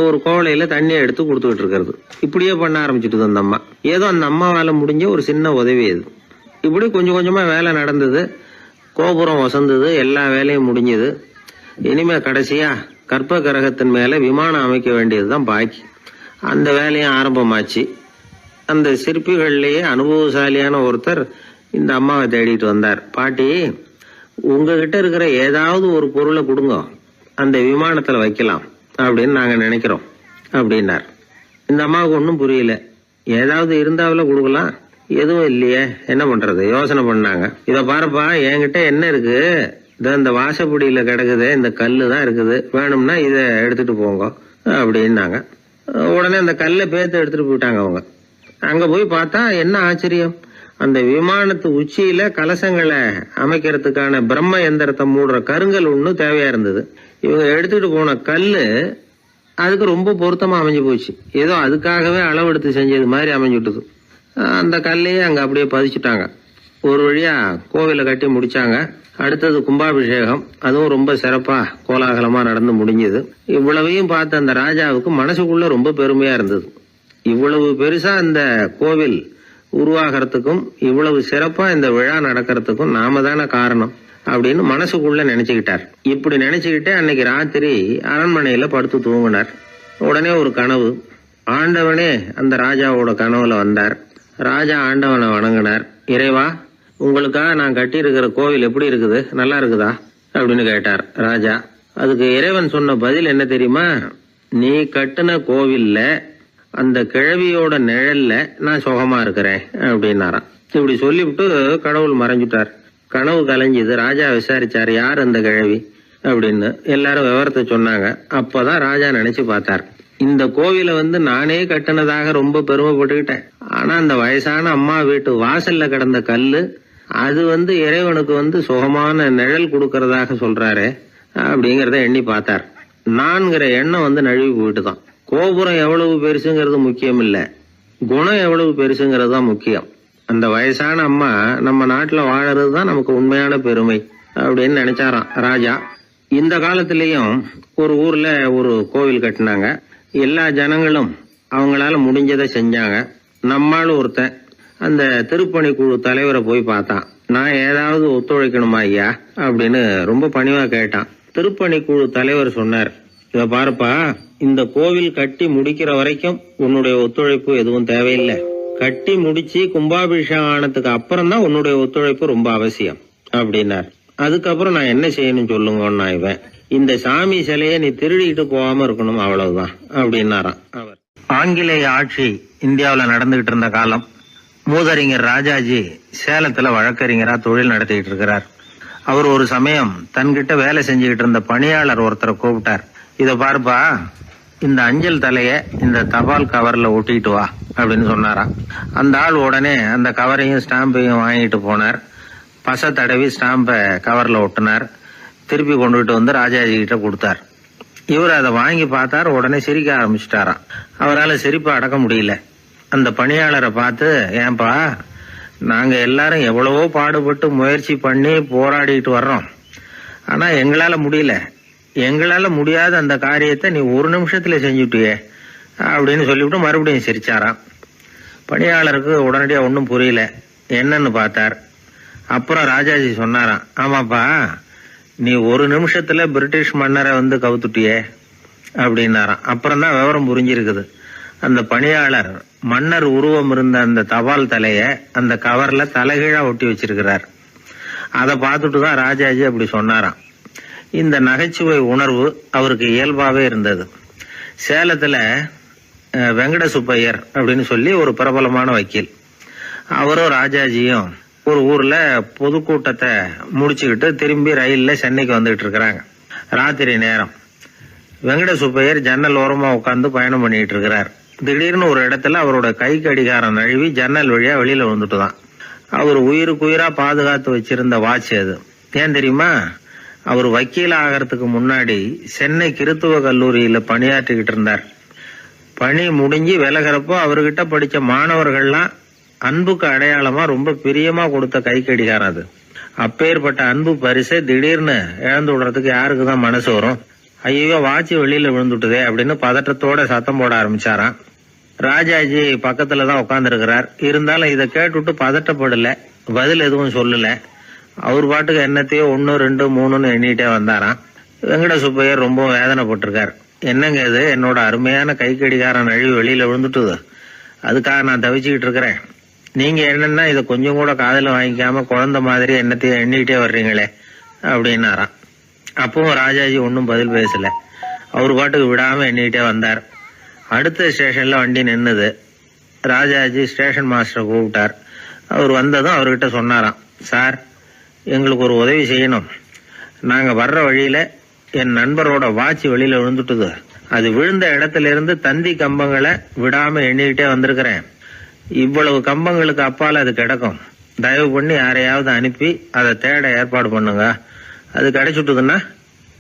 ஒரு கோவலையில தண்ணியை எடுத்து கொடுத்துக்கிட்டு இருக்கிறது. இப்படியே பண்ண ஆரம்பிச்சுட்டு அந்த அம்மா. ஏதோ அந்த அம்மாவால முடிஞ்ச ஒரு சின்ன உதவி அது. இப்படி கொஞ்சம் கொஞ்சமா வேலை நடந்தது. கோபுரம் வசந்தது, எல்லா வேலையும் முடிஞ்சது. இனிமே கடைசியா கற்ப கிரகத்தின் மேல விமானம் அமைக்க வேண்டியதுதான் பாக்கி. அந்த வேலையும் ஆரம்பமாச்சு. அந்த சிற்பிகள்லயே அனுபவசாலியான ஒருத்தர் இந்த அம்மாவை தேடிட்டு வந்தார். பாட்டி, உங்ககிட்ட இருக்கிற ஏதாவது ஒரு பொருளை கொடுங்க, அந்த விமானத்துல வைக்கலாம் அப்படின்னு நாங்க நினைக்கிறோம் அப்படின்னார். இந்த அம்மாவுக்கு ஒன்றும் புரியல. ஏதாவது இருந்தாவில கொடுக்கலாம், எதுவும் இல்லையே, என்ன பண்றது யோசனை பண்ணாங்க. இத பாருப்பா, என்கிட்ட என்ன இருக்கு, இந்த வாசப்படியில கிடக்குது, இந்த கல்லு தான் இருக்குது, வேணும்னா இத எடுத்துட்டு போங்க அப்படின்னாங்க. உடனே அந்த கல்லை பேத்து எடுத்துட்டு போயிட்டாங்க அவங்க. அங்க போய் பார்த்தா என்ன ஆச்சரியம், அந்த விமானத்து உச்சியில கலசங்களை அமைக்கிறதுக்கான பிரம்ம எந்திரத்தை மூடுற கருங்கல் ஒண்ணு தேவையா இருந்தது. இவங்க எடுத்துட்டு போன கல்லு அதுக்கு ரொம்ப பொருத்தமா அமைஞ்சு போச்சு. ஏதோ அதுக்காகவே அளவெடுத்து செஞ்சது மாதிரி அமைஞ்சுட்டுது. அந்த கல்லையே அங்க அப்படியே பதிச்சுட்டாங்க. ஒரு வழியா கோவிலை கட்டி முடிச்சாங்க. அடுத்தது கும்பாபிஷேகம். அதுவும் ரொம்ப சிறப்பா கோலாகலமா நடந்து முடிஞ்சது. இவ்வளவையும் பார்த்த அந்த ராஜாவுக்கு மனசுக்குள்ள ரொம்ப பெருமையா இருந்தது. இவ்வளவு பெருசா இந்த கோவில் உருவாகிறதுக்கும் இவ்வளவு சிறப்பா இந்த விழா நடக்கிறதுக்கும் நாம தானே காரணம் அப்படின்னு மனசுக்குள்ள நினைச்சுக்கிட்டார். இப்படி நினைச்சுக்கிட்டே அன்னைக்கு ராத்திரி அரண்மனையில படுத்து தூங்கினார். உடனே ஒரு கனவு. ஆண்டவனே அந்த ராஜாவோட கனவுல வந்தார். ராஜா ஆண்டவனை வணங்கினார். இறைவா, உங்களுக்காக நான் கட்டி இருக்கிற கோவில் எப்படி இருக்குது, நல்லா இருக்குதா அப்படின்னு கேட்டார் ராஜா. அதுக்கு இறைவன் சொன்ன பதில் என்ன தெரியுமா, நீ கட்டின கோவில்ல அந்த கிழவியோட நிழல்ல நான் சுகமா இருக்கிறேன் அப்படின்னாராம். இப்படி சொல்லிவிட்டு கடவுள் மறைஞ்சுட்டார். கனவு கலைஞ்சது. ராஜா விசாரிச்சார், யார் அந்த கிழவி அப்படின்னு. எல்லாரும் விவரத்தை சொன்னாங்க. அப்பதான் ராஜா நினைச்சு பார்த்தார், இந்த கோவிலை நானே கட்டினதாக ரொம்ப பெருமைப்பட்டுக்கிட்டேன். ஆனா அந்த வயசான அம்மா வீட்டு வாசல்ல கிடந்த கல்லு அது இறைவனுக்கு சுகமான நிழல் கொடுக்கறதாக சொல்றாரு அப்படிங்கறத எண்ணி பார்த்தார். நான்கிற எண்ணம் நழுவி போயிட்டுதான். கோபுரம் எவ்வளவு பெருசுங்கிறது முக்கியம் இல்ல, குணம் எவ்வளவு பெருசுங்கிறது தான் முக்கியம். அந்த வயசான அம்மா நம்ம நாட்டுல வாழறது தான் நமக்கு உண்மையான பெருமை அப்படின்னு நினைச்சாராம் ராஜா. இந்த காலத்திலயும் ஒரு ஊர்ல ஒரு கோவில் கட்டினாங்க. எல்லா ஜனங்களும் அவங்களால முடிஞ்சதை செஞ்சாங்க. நம்மாலும் ஒருத்தன் அந்த திருப்பணி குழு தலைவரை போய் பார்த்தான். நான் ஏதாவது ஒத்துழைக்கணுமா ஐயா அப்படின்னு ரொம்ப பணிவா கேட்டான். திருப்பணி குழு தலைவர் சொன்னார், இத பாருப்பா, இந்த கோவில் கட்டி முடிக்கிற வரைக்கும் உன்னுடைய ஒத்துழைப்பு எதுவும் தேவையில்லை. கட்டி முடிச்சு கும்பாபிஷேகம் ஆனதுக்கு அப்புறம் தான் உன்னுடைய ஒத்துழைப்பு ரொம்ப அவசியம் அப்படின்னார். அதுக்கப்புறம் நான் என்ன செய்யணும் சொல்லுங்கன்னா, இவன் இந்த சாமி சிலையை நீ திருடிட்டு போகாம இருக்கணும், அவ்வளவுதான் அப்படின்னாராம் அவர். ஆங்கிலேய ஆட்சி இந்தியாவில் நடந்துகிட்டு இருந்த காலம். மூதறிஞர் ராஜாஜி சேலத்துல வழக்கறிஞரா தொழில் நடத்திக்கிட்டு இருக்கிறார். அவர் ஒரு சமயம் தன்கிட்ட வேலை செஞ்சுக்கிட்டு இருந்த பணியாளர் ஒருத்தரை கூப்பிட்டார். இத பாருப்பா, இந்த அஞ்சல் தலைய இந்த தபால் கவர்ல ஒட்டிட்டு வா அப்படின்னு சொன்னாராம். அந்த ஆள் உடனே அந்த கவரையும் ஸ்டாம்பையும் வாங்கிட்டு போனார். பசை தடவி ஸ்டாம்பை கவர்ல ஒட்டினார். திருப்பி கொண்டுகிட்டு ராஜாஜி கிட்ட கொடுத்தார். இவர் அதை வாங்கி பார்த்தார். உடனே சிரிக்க ஆரம்பிச்சிட்டாராம். அவரால் சிரிப்பை அடக்க முடியல. அந்த பணியாளரை பார்த்து, ஏன்பா, நாங்க எல்லாரும் எவ்வளவோ பாடுபட்டு முயற்சி பண்ணி போராடிட்டு வர்றோம், ஆனா எங்களால முடியல, எங்களால முடியாத அந்த காரியத்தை நீ ஒரு நிமிஷத்துல செஞ்சுட்டியே அப்படின்னு சொல்லிவிட்டு மறுபடியும் சிரிச்சாராம். பணியாளருக்கு உடனடியா ஒன்றும் புரியல, என்னன்னு பார்த்தார். அப்புறம் ராஜாஜி சொன்னாராம், ஆமாப்பா நீ ஒரு நிமிஷத்துல பிரிட்டிஷ் மன்னரை வந்து கவுத்துட்டியே அப்படின்னாராம். அப்புறம் தான் விவரம் புரிஞ்சிருக்குது. அந்த பணியாளர் மன்னர் உருவம் இருந்த அந்த தபால் தலைய அந்த கவர்ல தலைகீழா ஒட்டி வச்சிருக்கிறார். அதை பார்த்துட்டு தான் ராஜாஜி அப்படி சொன்னாராம். இந்த நகைச்சுவை உணர்வு அவருக்கு இயல்பாவே இருந்தது. சேலத்துல வெங்கட சுப்பையர் அப்படின்னு சொல்லி ஒரு பிரபலமான வக்கீல், அவரும் ராஜாஜியும் ஒரு ஊர்ல பொதுக்கூட்டத்தை முடிச்சுக்கிட்டு திரும்பி ரயில்ல சென்னைக்கு வந்துகிட்டு இருக்கிறாங்க. ராத்திரி நேரம். வெங்கட சுப்பையர் ஜன்னல் ஓரமா உட்காந்து பயணம் பண்ணிட்டு இருக்கிறார். திடீர்னு ஒரு இடத்துல அவரோட கை கடிகாரம் நழுவி ஜன்னல் வழியா வெளியில வந்துட்டு தான். அவர் உயிருக்குயிரா பாதுகாத்து வச்சிருந்த வாட்ச் அது. ஏன் தெரியுமா? அவர் வக்கீல் ஆகிறதுக்கு முன்னாடி சென்னை கிறித்துவ கல்லூரியில பணியாற்றிக்கிட்டு இருந்தார். பணி முடிஞ்சு விலகிறப்போ அவர்கிட்ட படிச்ச மாணவர்கள்லாம் அன்புக்கு அடையாளமா ரொம்ப பிரியமா கொடுத்த கை கடிகாரம் அது. அப்பேற்பட்ட அன்பு பரிசை திடீர்னு இழந்து விடுறதுக்கு யாருக்கு தான் மனசு வரும்? ஐயோ வாட்சி வெளியில விழுந்துட்டுதே அப்படின்னு பதற்றத்தோட சத்தம் போட ஆரம்பிச்சாராம். ராஜாஜி பக்கத்துல தான் உட்கார்ந்து இருக்கிறார். இருந்தாலும் இதை கேட்டுவிட்டு பதட்டப்படல, பதில் எதுவும் சொல்லல. அவர் பாட்டுக்கு என்னத்தையோ 1 2 3ன்னு எண்ணிட்டே வந்தாராம். வெங்கட சுப்பையர் ரொம்ப வேதனைப்பட்டிருக்கார். என்னங்க இது, என்னோட அருமையான கை கடிகாரம் நழுவி வெளியில விழுந்துட்டுது, அதுக்காக நான் தவிச்சுக்கிட்டு இருக்கிறேன். நீங்க என்னன்னா இதை கொஞ்சம் கூட காதல வாங்கிக்காம குழந்தை மாதிரி என்னத்தையும் எண்ணிக்கிட்டே வர்றீங்களே அப்படின்னாராம். அப்பவும் ராஜாஜி ஒன்னும் பதில் பேசல. அவர் பாட்டுக்கு விடாம எண்ணிக்கிட்டே வந்தார். அடுத்த ஸ்டேஷன்ல வண்டி நின்னுது. ராஜாஜி ஸ்டேஷன் மாஸ்டரை கூப்பிட்டார். அவர் வந்ததும் அவர்கிட்ட சொன்னாராம், சார் எங்களுக்கு ஒரு உதவி செய்யணும். நாங்க வர்ற வழியில என் நண்பரோட வாட்சி வெளியில விழுந்துட்டுது. அது விழுந்த இடத்துல இருந்து தந்தி கம்பங்களை விடாம எண்ணிக்கிட்டே வந்திருக்கிறேன். இவ்வளவு கம்பங்களுக்கு அப்பால அது கிடக்கும். தயவு பண்ணி யாரையாவது அனுப்பி அதை தேட ஏற்பாடு பண்ணுங்க. அது கிடைச்சுட்டுதுன்னா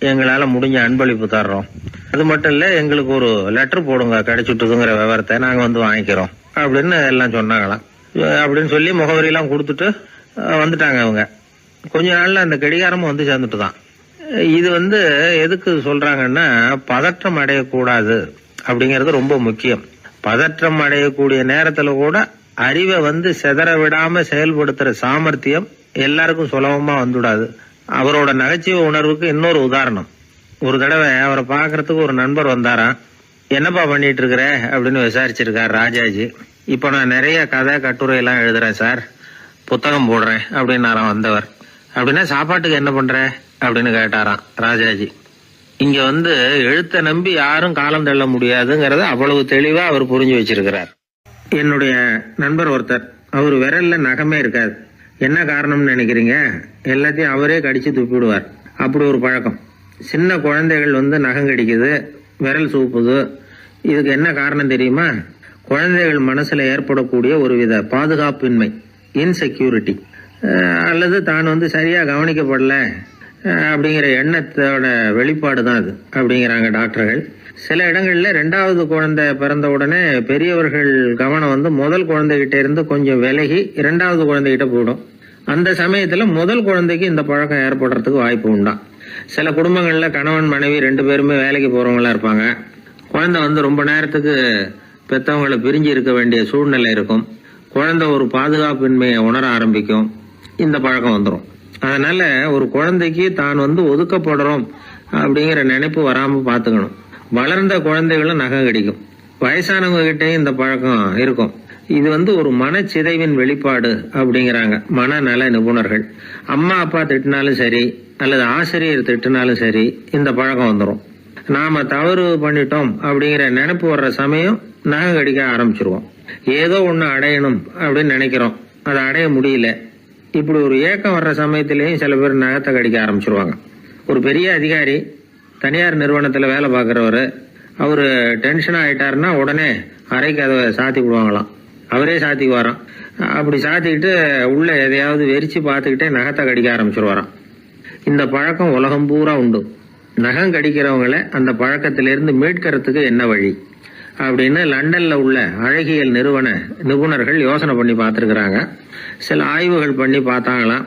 எங்களால முடிஞ்ச அன்பளிப்பு தர்றோம். அது மட்டும் இல்ல, எங்களுக்கு ஒரு லெட்டர் போடுங்க கிடைச்சுட்டுதுங்கிற விவரத்தை, நாங்க வந்து வாங்கிக்கிறோம் அப்படின்னு எல்லாம் சொன்னாங்களாம். அப்படின்னு சொல்லி முகவரியெல்லாம் கொடுத்துட்டு வந்துட்டாங்க அவங்க. கொஞ்ச நாள்ல அந்த கடிகாரமும் வந்து சேர்ந்துட்டு தான். இது எதுக்கு சொல்றாங்கன்னா, பதற்றம் அடையக்கூடாது அப்படிங்கறது ரொம்ப முக்கியம். பதற்றம் அடையக்கூடிய நேரத்துல கூட அறிவை சிதற விடாம செயல்படுத்துற சாமர்த்தியம் எல்லாருக்கும் சுலபமா வந்துடாது. அவரோட நகைச்சுவை உணர்வுக்கு இன்னொரு உதாரணம். ஒரு தடவை அவரை பாக்குறதுக்கு ஒரு நண்பர் வந்தாராம். என்னப்பா பண்ணிட்டு இருக்கிற அப்படின்னு விசாரிச்சிருக்காரு ராஜாஜி. இப்ப நான் நிறைய கதை கட்டுரை எல்லாம் எழுதுறேன் சார், புத்தகம் போடுறேன் அப்படின்னாராம் வந்தவர். அப்படின்னா சாப்பாட்டுக்கு என்ன பண்ற அப்படின்னு கேட்டாராம் ராஜாஜி. இங்க எழுத்த நம்பி யாரும் காலம் தள்ள முடியாதுங்கிறத அவ்வளவு தெளிவா அவர் புரிஞ்சு வச்சிருக்கிறார். என்னுடைய நண்பர் ஒருத்தர், அவர் விரல்ல நகமே இருக்காது. என்ன காரணம்னு நினைக்கிறீங்க? எல்லாத்தையும் அவரே கடிச்சு துப்பிடுவார். அப்படி ஒரு பழக்கம். சின்ன குழந்தைகள் நகம் கடிக்குது, விரல் சூப்புது. இதுக்கு என்ன காரணம் தெரியுமா? குழந்தைகள் மனசுல ஏற்படக்கூடிய ஒருவித பாதுகாப்பின்மை, இன்செக்யூரிட்டி, அல்லது தான் சரியா கவனிக்கப்படல அப்படிங்கிற எண்ணத்தோட வெளிப்பாடு தான் அது அப்படிங்கிறாங்க டாக்டர்கள். சில இடங்கள்ல 2வது குழந்தை பிறந்த உடனே பெரியவர்கள் கவனம் முதல் குழந்தைகிட்ட இருந்து கொஞ்சம் விலகி 2வது குழந்தைகிட்ட போயிடும். அந்த சமயத்துல முதல் குழந்தைக்கு இந்த பழக்கம் ஏற்படுறதுக்கு வாய்ப்பு உண்டாம். சில குடும்பங்கள்ல கணவன் மனைவி 2 பேருமே வேலைக்கு போறவங்களா இருப்பாங்க. குழந்தை ரொம்ப நேரத்துக்கு பெத்தவங்களை பிரிஞ்சு இருக்க வேண்டிய சூழ்நிலை இருக்கும். குழந்தை ஒரு பாதுகாப்பின்மையை உணர ஆரம்பிக்கும். இந்த பழக்கம் வந்துடும். அதனால ஒரு குழந்தைக்கு தான் ஒதுக்கப்படுறோம் அப்படிங்கிற நினைப்பு வராம பாத்துக்கணும். வளர்ந்த குழந்தைகளும் நகம் கடிக்கும். வயசானவங்க கிட்டையும் இந்த பழக்கம் இருக்கும். இது ஒரு மனச்சிதைவின் வெளிப்பாடு அப்படிங்கிறாங்க மனநல நிபுணர்கள். அம்மா அப்பா திட்டினாலும் சரி, அல்லது ஆசிரியர் திட்டினாலும் சரி, இந்த பழக்கம் வந்துடும். நாம தவறு பண்ணிட்டோம் அப்படிங்கிற நினைப்பு வர்ற சமயம் நகம் கடிக்க ஆரம்பிச்சிருவோம். ஏதோ ஒண்ணு அடையணும் அப்படின்னு நினைக்கிறோம், அதை அடைய முடியல. இப்படி ஒரு ஏக்கம் வர்ற சமயத்திலேயும் சில பேர் நகத்தை கடிக்க ஆரம்பிச்சிருவாங்க. ஒரு பெரிய அதிகாரி, தனியார் நிறுவனத்துல வேலை பார்க்கிறவரு, அவரு டென்ஷன் ஆயிட்டாருன்னா உடனே அறைக்கு அதை சாத்தி விடுவாங்களாம். அவரே சாத்திக்குவாராம். அப்படி சாத்திக்கிட்டு உள்ள எதையாவது வெறிச்சு பார்த்துக்கிட்டே நகத்தை கடிக்க ஆரம்பிச்சிருவாராம். இந்த பழக்கம் உலகம் பூரா உண்டு. நகம் கடிக்கிறவங்களை அந்த பழக்கத்திலிருந்து மீட்கிறதுக்கு என்ன வழி அப்படின்னு லண்டன்ல உள்ள அழகியல் நிறுவன நிபுணர்கள் யோசனை பண்ணி பார்த்திருக்கிறாங்க. சில ஆய்வுகள் பண்ணி பார்த்தாங்களாம்.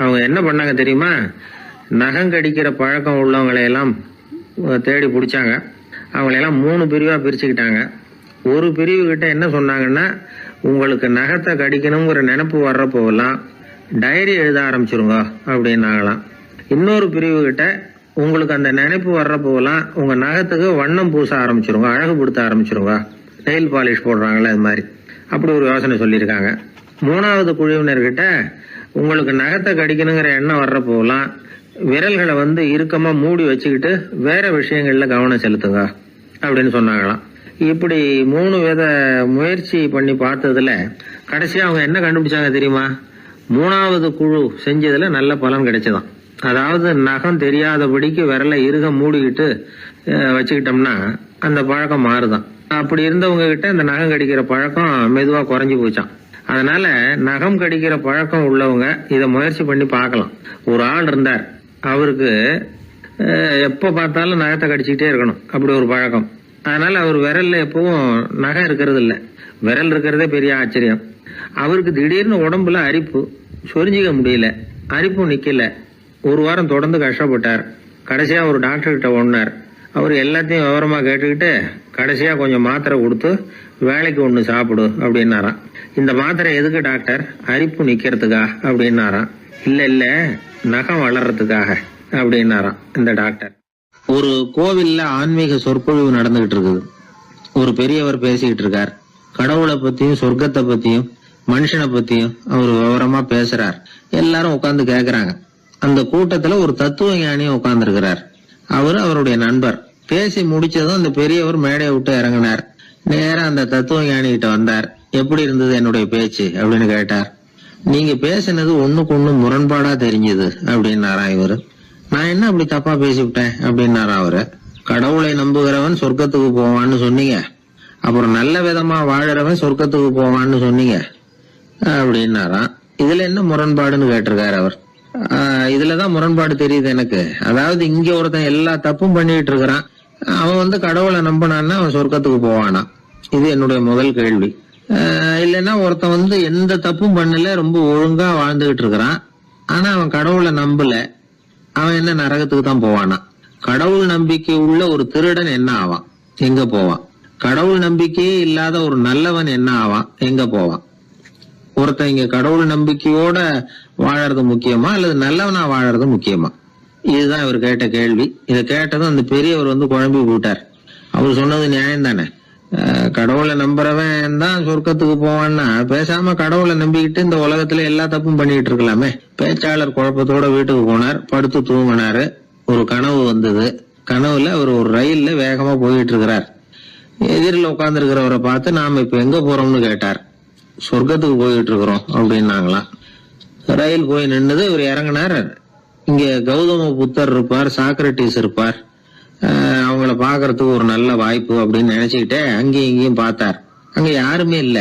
அவங்க என்ன பண்ணாங்க தெரியுமா? நகம் கடிக்கிற பழக்கம் உள்ளவங்களை எல்லாம் தேடி பிடிச்சாங்க. அவங்களையெல்லாம் 3 பிரிவாக பிரிச்சுக்கிட்டாங்க. ஒரு பிரிவு கிட்ட என்ன சொன்னாங்கன்னா, உங்களுக்கு நகத்தை கடிக்கணுங்கிற நினைப்பு வர்றப்போவெல்லாம் டைரி எழுத ஆரம்பிச்சிருங்க அப்படின்னாங்களாம். இன்னொரு பிரிவு கிட்ட உங்களுக்கு அந்த நினைப்பு வர்றப்போவெல்லாம் உங்க நகத்துக்கு வண்ணம் பூச ஆரம்பிச்சிருங்க, அழகுபடுத்த ஆரம்பிச்சிருங்க, நெயில் பாலிஷ் போடுறாங்களே அது மாதிரி, அப்படி ஒரு யோசனை சொல்லியிருக்காங்க. 3வது குழுவினர்கிட்ட உங்களுக்கு நகத்தை கடிக்கணுங்கிற எண்ணம் வர்றப்போவெல்லாம் விரல்களை இறுக்கமா மூடி வச்சுக்கிட்டு வேற விஷயங்கள்ல கவனம் செலுத்துங்க அப்படின்னு சொன்னாங்களாம். இப்படி 3 வித முயற்சி பண்ணி பார்த்ததுல கடைசியா அவங்க என்ன கண்டுபிடிச்சாங்க தெரியுமா? 3வது குழு செஞ்சதுல நல்ல பலன் கிடைச்சதாம். அதாவது நகம் தெரியாதபடிக்கு விரலை இறுக மூடிக்கிட்டு வச்சுக்கிட்டோம்னா அந்த பழக்கம் மாறுதான். அப்படி இருந்தவங்க கிட்ட இந்த நகம் கடிக்கிற பழக்கம் மெதுவா குறைஞ்சு போச்சான். அதனால நகம் கடிக்கிற பழக்கம் உள்ளவங்க இதை முயற்சி பண்ணி பார்க்கலாம். ஒரு ஆள் இருந்தார், அவருக்கு எப்ப பார்த்தாலும் நகத்தை கடிச்சுக்கிட்டே இருக்கணும், அப்படி ஒரு பழக்கம். அதனால அவர் விரல்ல எப்பவும் நகம் இருக்கிறது இல்லை, விரல் இருக்கிறதே பெரிய ஆச்சரியம். அவருக்கு திடீர்னு உடம்புல அரிப்பு, சொரிஞ்சிக்க முடியல, அரிப்பும் நிக்கல. 1 வாரம் தொடர்ந்து கஷ்டப்பட்டார். கடைசியா ஒரு டாக்டர் கிட்ட ஓடினார். அவர் எல்லாத்தையும் விவரமா கேட்டுக்கிட்டு கடைசியா கொஞ்சம் மாத்திரை கொடுத்து வேலைக்கு 1 சாப்பிடு அப்படின்னாராம். இந்த மாத்திரை எதுக்கு டாக்டர்? அரிப்பு நிக்கிறதுக்கா அப்படின்னாராம். இல்ல நகம் வளர்றதுக்காக அப்படின்னாராம் இந்த டாக்டர். ஒரு கோவில்ல ஆன்மீக சொற்பொழிவு நடந்துகிட்டு இருக்குது. ஒரு பெரியவர் பேசிக்கிட்டு இருக்கார். கடவுளை பத்தியும் சொர்க்கத்தை பத்தியும் மனுஷனை பத்தியும் அவர் விவரமா பேசுறார். எல்லாரும் உட்கார்ந்து கேக்குறாங்க. அந்த கூட்டத்துல ஒரு தத்துவ ஞானியும் உட்கார்ந்து இருக்கிறார். அவரு அவருடைய நண்பர். பேசி முடிச்சதும் அந்த பெரியவர் மேடையை விட்டு இறங்கினார். நேரா அந்த தத்துவ ஞானி கிட்ட வந்தார். எப்படி இருந்தது என்னுடைய பேச்சு அப்படின்னு கேட்டார். நீங்க பேசினது ஒண்ணுக்கு ஒண்ணு முரண்பாடா தெரிஞ்சது அப்படின்னாராம் இவரு. நான் என்ன அப்படி தப்பா பேசிவிட்டேன் அப்படின்னாரா அவரு. கடவுளை நம்புகிறவன் சொர்க்கத்துக்கு போவான்னு சொன்னீங்க, அப்புறம் நல்ல விதமா வாழறவன் சொர்க்கத்துக்கு போவான்னு சொன்னீங்க அப்படின்னாராம். இதுல என்ன முரண்பாடுன்னு கேட்டிருக்காரு அவர். இதுலதான் முரண்பாடு தெரியுது எனக்கு. அதாவது இங்க ஒருத்தன் எல்லா தப்பும் பண்ணிட்டு இருக்கிறான், அவன் கடவுளை நம்பினான்னா அவன் சொர்க்கத்துக்கு போவானா? இது என்னுடைய முதல் கேள்வி. இல்லைன்னா ஒருத்தன் எந்த தப்பும் பண்ணல, ரொம்ப ஒழுங்கா வாழ்ந்துகிட்டு இருக்கிறான், ஆனா அவன் கடவுளை நம்பல, அவன் என்ன நரகத்துக்கு தான் போவானா? கடவுள் நம்பிக்கை உள்ள ஒரு திருடன் என்ன ஆவான், எங்க போவான்? கடவுள் நம்பிக்கையே இல்லாத ஒரு நல்லவன் என்ன ஆவான், எங்க போவான்? ஒருத்தன் இங்க கடவுள் நம்பிக்கையோட வாழறது முக்கியமா அல்லது நல்லவனா வாழறது முக்கியமா? இதுதான் இவர் கேட்ட கேள்வி. இதை கேட்டதும் அந்த பெரியவர் குழம்பி போட்டார். அவர் சொன்னது நியாயம் தானே. கடவுளை நம்புறவன் தான் சொர்க்கத்துக்கு போவான்னா பேசாம கடவுளை நம்பிக்கிட்டு இந்த உலகத்துல எல்லா தப்பும் பண்ணிட்டு இருக்கலாமே. பேச்சாளர் குழப்பத்தோட வீட்டுக்கு போனார். படுத்து தூங்கினாரு. ஒரு கனவு வந்தது. கனவுல அவர் ஒரு ரயில்ல வேகமா போயிட்டு இருக்கிறார். எதிரில் உட்கார்ந்து இருக்கிறவரை பார்த்து நாம இப்ப எங்க போறோம்னு கேட்டார். சொர்க்கத்துக்கு போயிட்டு இருக்கிறோம் அப்படின்னாங்களாம். ரயில் போய் நின்னுது. இவர் இறங்கினார். இங்க கௌதம புத்தர் இருப்பார், சாக்ரட்டிஸ் இருப்பார், அவங்கள பாக்குறதுக்கு ஒரு நல்ல வாய்ப்பு அப்படின்னு நினைச்சுக்கிட்டே அங்கேயும் இங்கேயும் பார்த்தார். அங்க யாருமே இல்ல.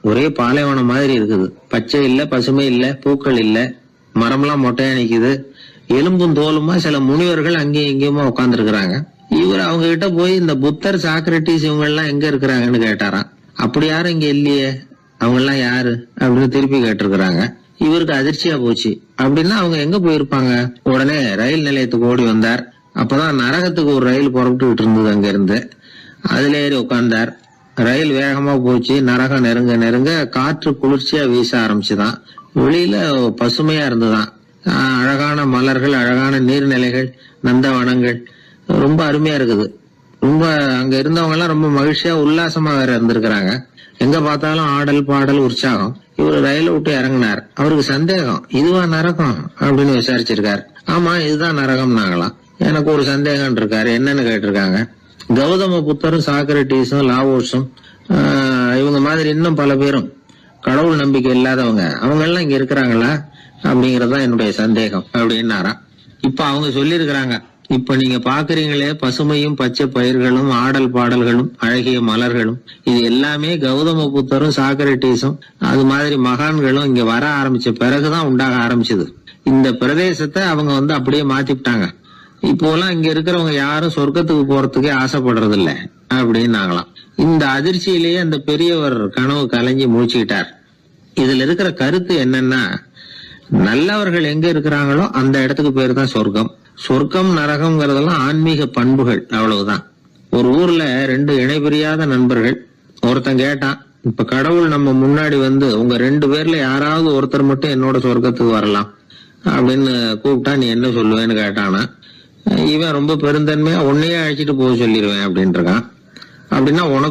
ஒரே பாலைவனம் மாதிரி இருக்குது. பச்சை இல்ல, பசுமை இல்ல, பூக்கள் இல்ல, மரம்லாம் மொட்டையா நிக்குது. எலும்பும் தோலுமா சில முனிவர்கள் அங்கேயும் இங்கேயுமா உட்கார்ந்து இருக்கிறாங்க. இவர் அவங்க கிட்ட போய் இந்த புத்தர், சாக்ரட்டிஸ் இவங்க எல்லாம் எங்க இருக்கிறாங்கன்னு கேட்டாராம். அப்படி யாரும் இங்க இல்லையே, அவங்க எல்லாம் யாரு அப்படின்னு திருப்பி கேட்டிருக்கிறாங்க. இவருக்கு அதிர்ச்சியா போச்சு. அப்படின்னா அவங்க எங்க போயிருப்பாங்க? உடனே ரயில் நிலையத்துக்கு ஓடி வந்தார். அப்பதான் நரகத்துக்கு ஒரு ரயில் புறப்பட்டுக்கிட்டு இருந்தது. அங்க இருந்து அதுல ஏறி உட்கார்ந்தார். ரயில் வேகமா போச்சு. நரகம் நெருங்க நெருங்க காற்று குளிர்ச்சியா வீச ஆரம்பிச்சுதான். வெளியில பசுமையா இருந்துதான். அழகான மலர்கள், அழகான நீர்நிலைகள், நந்தவனங்கள், ரொம்ப அருமையா இருக்குது. ரொம்ப அங்க இருந்தவங்க எல்லாம் ரொம்ப மகிழ்ச்சியா உல்லாசமா வேற இருந்திருக்கிறாங்க. எங்க பார்த்தாலும் ஆடல் பாடல் உற்சாகம். இவர் ரயில விட்டு இறங்கினார். அவருக்கு சந்தேகம், இதுவா நரகம் அப்படின்னு விசாரிச்சிருக்காரு. ஆமா இதுதான் நரகம் நாங்களாம். எனக்கு ஒரு சந்தேகம் இருக்காரு. என்னன்னு கேட்டிருக்காங்க. கௌதம புத்தரும் சாக்ரட்டிஸும் லாவோஸும் இவங்க மாதிரி இன்னும் பல பேரும் கடவுள் நம்பிக்கை இல்லாதவங்க, அவங்க எல்லாம் இங்க இருக்கிறாங்களா அப்படிங்கறதுதான் என்னுடைய சந்தேகம் அப்படின்னாராம். இப்ப அவங்க சொல்லியிருக்கிறாங்க, இப்ப நீங்க பாக்குறீங்களே பசுமையும் பச்சை பயிர்களும் ஆடல் பாடல்களும் அழகிய மலர்களும், இது எல்லாமே கௌதம புத்தரும் சாக்ரட்டிஸும் அது மாதிரி மகான்களும் இங்க வர ஆரம்பிச்ச பிறகுதான் உண்டாக ஆரம்பிச்சது. இந்த பிரதேசத்தை அவங்க அப்படியே மாத்திவிட்டாங்க. இப்போலாம் இங்க இருக்கிறவங்க யாரும் சொர்க்கத்துக்கு போறதுக்கே ஆசைப்படுறது இல்ல அப்படின்னாங்களாம். இந்த அதிர்ச்சியிலேயே அந்த பெரியவர் கனவு கலைஞ்சி மூச்சுக்கிட்டார். இதுல இருக்கிற கருத்து என்னன்னா, நல்லவர்கள் எங்க இருக்கிறாங்களோ அந்த இடத்துக்கு பேரு தான் சொர்க்கம். சொர்க்கம் நரகம்ங்கிறதெல்லாம் ஆன்மீக பண்புகள், அவ்வளவுதான். ஒரு ஊர்ல 2 இணைபிரியாத நண்பர்கள். ஒருத்தன் கேட்டான், இப்ப கடவுள் நம்ம முன்னாடி வந்து உங்க 2 பேர்ல யாராவது ஒருத்தர் மட்டும் என்னோட சொர்க்கத்துக்கு வரலாம் அப்படின்னு கூப்பிட்டா நீ என்ன சொல்லுவேன்னு கேட்டானா. இவன் ரொம்ப பெருந்தன்மையா உன்னையே அழைச்சிட்டு போக சொல்லிடுவேன் அப்படின்ட்டு இருக்கான். அப்படின்னா உனக்கு